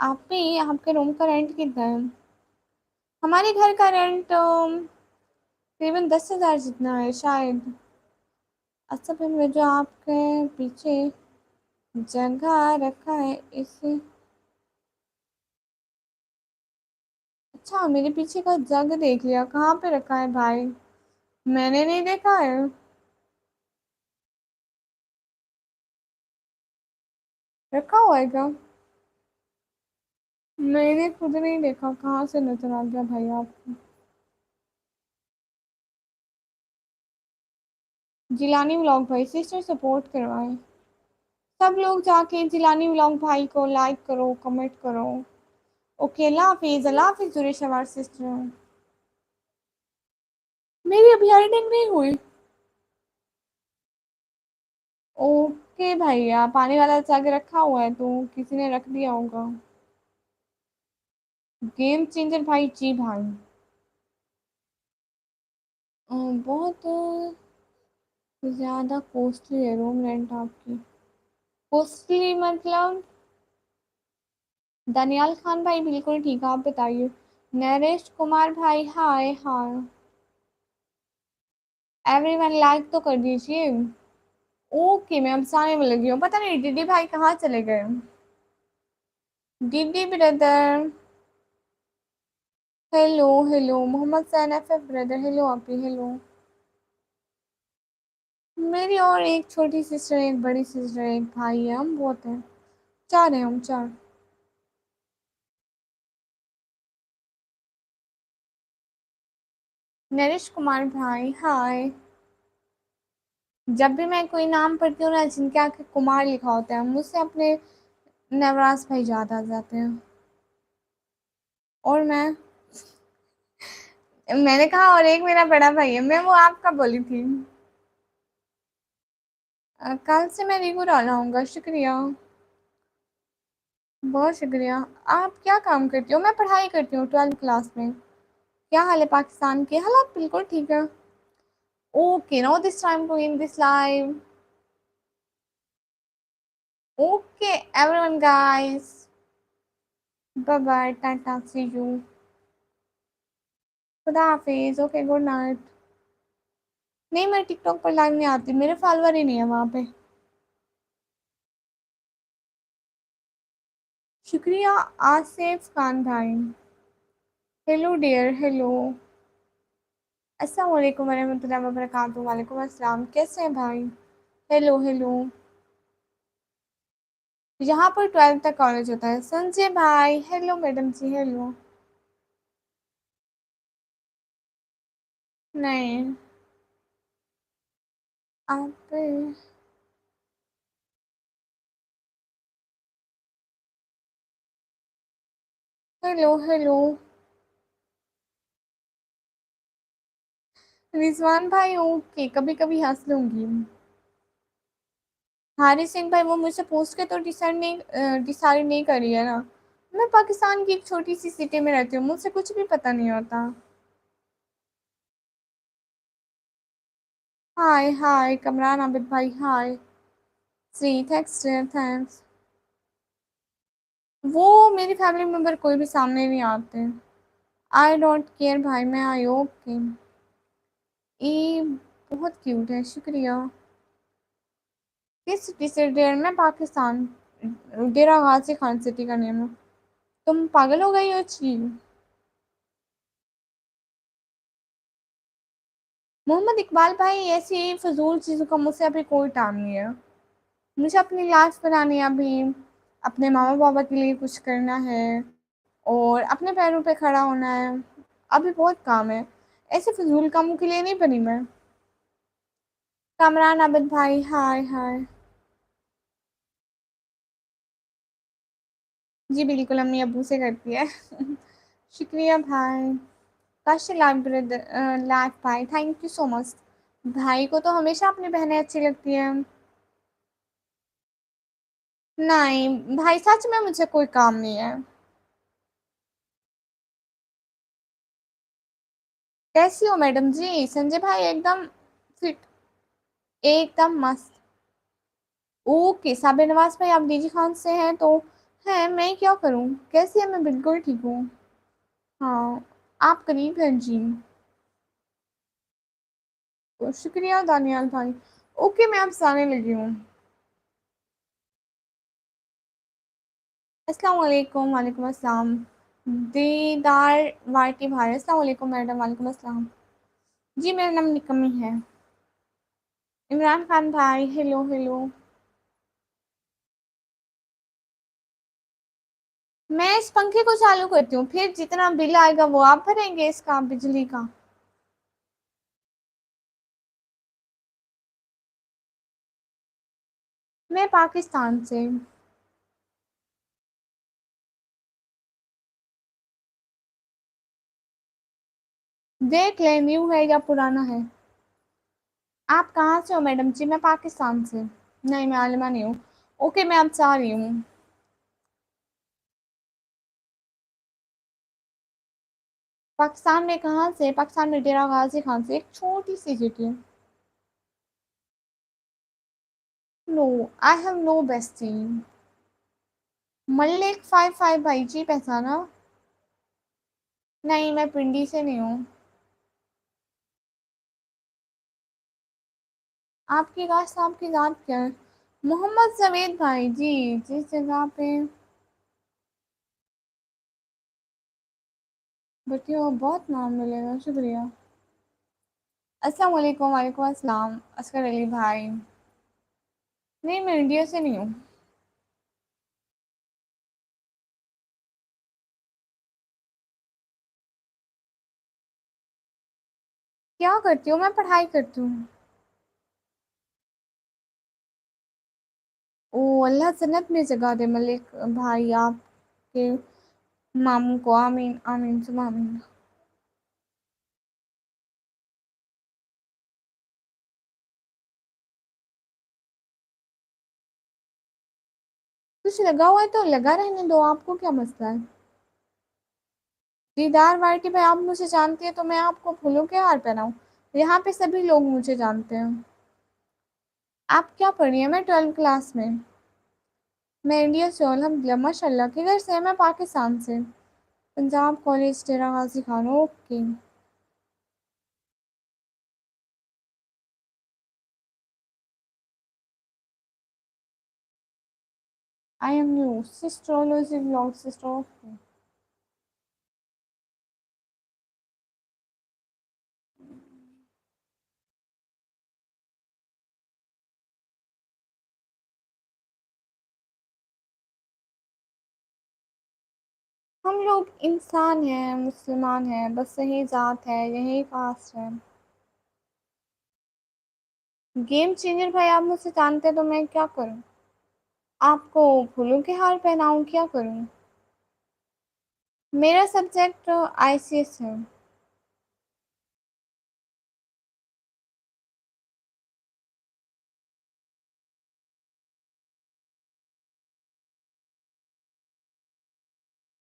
आप भी, आपके रूम का रेंट कितना है? हमारे घर का रेंट तकरीबन 10,000 जितना है शायद। अच्छा फिर मैं जो आपके पीछे जगह रखा है इसे। अच्छा मेरे पीछे का जग देख लिया, कहाँ पे रखा है भाई? मैंने नहीं देखा है। रखा हुआ है क्या? मैंने खुद नहीं देखा, कहाँ से नजर आ गया भाई आपको? जिलानी व्लॉग भाई सिस्टर सपोर्ट करवाएं। सब लोग जाके जिलानी व्लॉग भाई को लाइक करो कमेंट करो। ओके अल्लाह हाफिज जुरेश हमारी सिस्टर। मेरी अभी अर्निंग नहीं हुई। ओके भैया, पानी वाला जग रखा हुआ है तो किसी ने रख दिया होगा। गेम चेंजर भाई जी भाई। बहुत ज्यादा कॉस्टली है रूम रेंट आपकी। कॉस्टली मतलब? दानियाल खान भाई बिल्कुल ठीक है, आप बताइए। नरेश कुमार भाई हाय हाय। एवरीवन लाइक तो कर दीजिए। ओके मैं अब सामने में लगी हूँ, पता नहीं दीदी भाई कहाँ चले गए। Didi brother hello hello, Mohammad Sain F brother hello, आप भी हेलो। मेरी और एक छोटी सिस्टर, एक बड़ी सिस्टर, एक भाई है, हम बहुत हैं, चार हैं हम, चार। नरेश कुमार भाई हाय। जब भी मैं कोई नाम पढ़ती हूँ ना जिनके आगे कुमार लिखा होता है, मुझसे अपने नवराज भाई याद आ जाते हैं। और मैंने कहा और एक मेरा बड़ा भाई है, मैं वो आपका बोली थी। कल से मैं रेगुलर आऊंगा, शुक्रिया, बहुत शुक्रिया। आप क्या काम करती हो? मैं पढ़ाई करती हूँ 12th क्लास में। क्या हाल है पाकिस्तान के? हालात बिल्कुल ठीक है। Okay no this time to in this live. Okay everyone guys, bye bye, tata, see you, खुदा हाफिज, ओके गुड नाइट। नहीं मैं टिकटॉक पर लाइव नहीं आती, मेरे फॉलोअर ही नहीं है वहां पे। शुक्रिया आसिफ खान भाई। Hello dear hello. अस्सलाम वालेकुम वरहमतुल्लाहि वबरकातुहू। वालेकुम अस्सलाम, कैसे हैं भाई? Hello hello. यहाँ पर 12th तक कॉलेज होता है। संजय भाई हेलो, मैडम जी हेलो। नहीं आप, हेलो हेलो। रिजवान भाई ओके, कभी कभी हंस लूंगी। हारिस सिंह भाई वो मुझसे पूछ के तो डिसाइड नहीं करी है ना। मैं पाकिस्तान की एक छोटी सी सिटी में रहती हूँ, मुझसे कुछ भी पता नहीं होता। हाय हाय कमरान आबिद भाई हाय। सी थैंक्स थैंक्स। वो मेरी फैमिली मेंबर कोई भी सामने नहीं आते। आई डोंट केयर भाई, मैं आई ओके। ये बहुत क्यूट है, शुक्रिया। किस सिटी से? डेर में पाकिस्तान, डेरा गाजी खान सिटी का नेम है। तुम पागल हो गई हो जी। मोहम्मद इकबाल भाई ऐसी फजूल चीज़ों का मुझसे अभी कोई टाइम नहीं है। मुझे अपनी लाइफ बनानी है अभी, अपने मामा पापा के लिए कुछ करना है और अपने पैरों पे खड़ा होना है। अभी बहुत काम है, ऐसे फजूल कामों के लिए नहीं बनी मैं। कामरान आबिद भाई हाय हाय। जी बिल्कुल, अम्मी अब्बू से करती है। शुक्रिया भाई। काश लाइफ ब्रदर, लाइफ भाई थैंक यू सो मच। भाई को तो हमेशा अपनी बहनें अच्छी लगती है। नहीं भाई सच में मुझे कोई काम नहीं है। कैसी हो मैडम जी? संजय भाई एकदम फिट, एकदम मस्त। ओके साबिर नवाज भाई, आप डीजी खान से हैं तो है, मैं क्या करूं? कैसी है? मैं बिल्कुल ठीक हूँ। हाँ आप करीब हैं जी। तो शुक्रिया दानियाल भाई। ओके मैं अब जाने लगी हूँ। अस्सलाम वालेकुम, वालेकुम अस्सलाम। दीदार वाटी भाई अस्सलाम वालेकुम मैडम, वालेकुम अस्सलाम। जी मेरा नाम निकमी है। इमरान खान भाई हेलो हेलो। मैं इस पंखे को चालू करती हूँ, फिर जितना बिल आएगा वो आप भरेंगे इसका, बिजली का। मैं पाकिस्तान से। देख ले न्यू है या पुराना है। आप कहाँ से हो मैडम जी? मैं पाकिस्तान से। नहीं मैं आलिमा नहीं हूँ। ओके मैं अब जा रही हूँ। पाकिस्तान में कहाँ से? पाकिस्तान में डेरा गाजी खान से, एक छोटी सी city. No I have no bestie. Mallik 55 भाई जी, पहचाना? नहीं, मैं पिंडी से नहीं हूँ। आपकी कास्ट, आपकी जात क्या है? मोहम्मद जवेद भाई जी, जिस जगह पे बच्चे हो बहुत नाम मिलेगा, शुक्रिया। अस्सलाम वालेकुम, वालेकुम अस्सलाम, असगर अली भाई। नहीं, मैं इंडिया से नहीं हूँ। क्या करती हूँ? मैं पढ़ाई करती हूँ। ओ, अल्लाह जन्नत में जगह दे मलिक भाई आपके मामू को, आमीन आमीन सुम आमीन। कुछ लगा हुआ है तो लगा रहने दो, आपको क्या मसला है? दीदार वाइटी भाई, आप मुझे जानती है तो मैं आपको फूलों के हार पहनाऊं? यहाँ पे सभी लोग मुझे जानते हैं। आप क्या पढ़ी है? मैं 12th क्लास में। मैं इंडिया से हूँ, अल्हम्दुलिल्लाह माशाल्लाह। किधर से है? मैं पाकिस्तान से। Punjab college Dera Ghazi Khan, okay. I am new सिस्ट्रोलॉजी ब्लॉग सिस्टर, ओके। हम लोग इंसान हैं, मुसलमान हैं, बस यही जात है, यही कास्ट है। गेम चेंजर भाई, आप मुझसे जानते हैं तो मैं क्या करूं? आपको फूलों के हार पहनाऊं, क्या करूं? मेरा सब्जेक्ट आईसीएस है।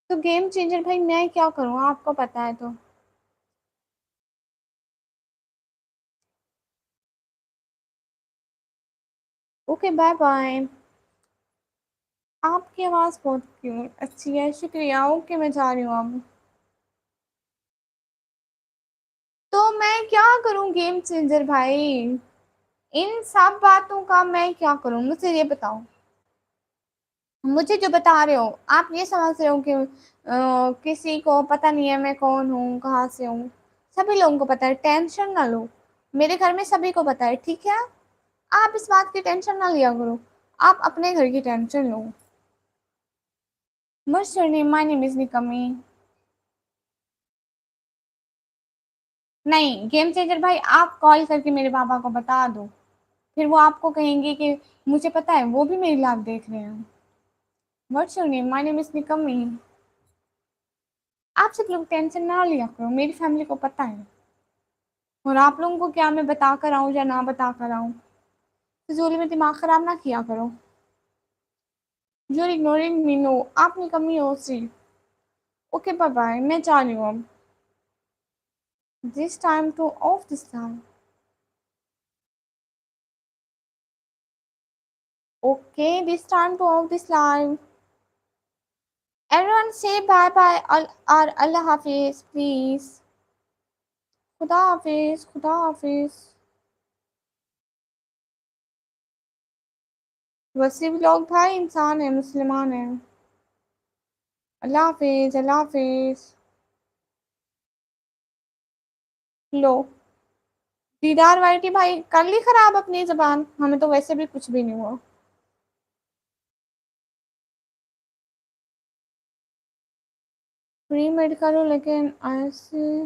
तो गेम चेंजर भाई, मैं क्या करूं, आपको पता है तो? Okay, bye bye. आपकी आवाज़ बहुत क्यूट अच्छी है, शुक्रिया। ओके, मैं जा रही हूँ अब। तो मैं क्या करूं गेम चेंजर भाई? इन सब बातों का मैं क्या करूं, मुझे ये बताओ। मुझे जो बता रहे हो, आप ये समझ रहे हो कि किसी को पता नहीं है मैं कौन हूँ, कहाँ से हूँ? सभी लोगों को पता है, टेंशन ना लो। मेरे घर में सभी को पता है, ठीक है? आप इस बात की टेंशन ना लिया करो। आप अपने घर की tension low. What's your name? My name is निकमी। नहीं, गेम चेंजर भाई, आप कॉल करके मेरे पापा को बता दो। फिर वो आपको कहेंगे कि मुझे पता है, वो भी मेरी लाइफ देख रहे हैं। What's your name? My name is निकमी। आप सब लोग टेंशन ना लिया करो, मेरी फैमिली को पता है। और आप लोगों को क्या मैं बता कर आऊँ या ना बता कर आऊँ? फिजूल में दिमाग खराब ना किया करो। You're ignoring me, no, आप निकम्मी हो सी। ओके, बाय बाय, मैं जा रही हूँ अब। This time to off this time. Okay, this time to off this live. Everyone say bye bye or Allah Hafiz, please. खुदा हाफिज, खुदा हाफिज। वसी लोग भाई इंसान है, मुसलमान है। अल्लाह हाफिज, अल्लाह हाफिज। लो, दीदार वाइटी भाई, कर ली खराब अपनी जबान, हमें तो वैसे भी कुछ भी नहीं हुआ। प्री मेड करो लेकिन ऐसे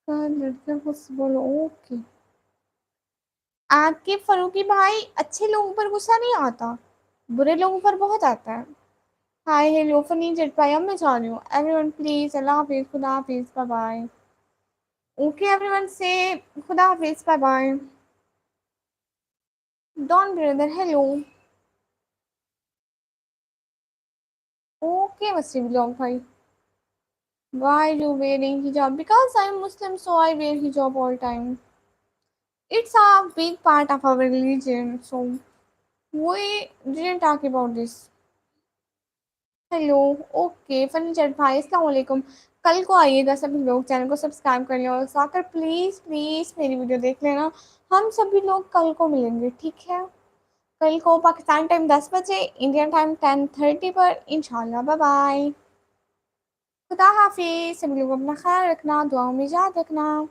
का लड़कियों को बोलो, ओके। आपके फरूकी भाई, अच्छे लोगों पर गुस्सा नहीं आता, बुरे लोगों पर बहुत आता है। हाय हेलो फनी जेट भाई, अब मैं जा रही हूँ। एवरीवन प्लीज, अल्लाह हाफिज, खुदा हाफिज, बाय बाय। ओके एवरीवन से खुदा हाफिज, bye bye. Don brother, hello. Okay Waseem blog भाई। Why you wearing hijab? Because I'm Muslim, so I wear hijab all time. It's a big part of our religion, so we didn't talk about this. Hello, okay funny chat भाई, अस्सलाम वालेकुम। कल को आइएगा सभी लोग, channel को subscribe कर लियो और साकर प्लीज़ प्लीज़ मेरी वीडियो देख लेना। हम सभी लोग कल को मिलेंगे, ठीक है? कल को पाकिस्तान टाइम 10 बजे, इंडियन टाइम 10:30 पर इंशाल्लाह। Bye bye. खुदा हाफिज़। सभी लोग अपना ख्याल रखना, दुआओं में याद रखना।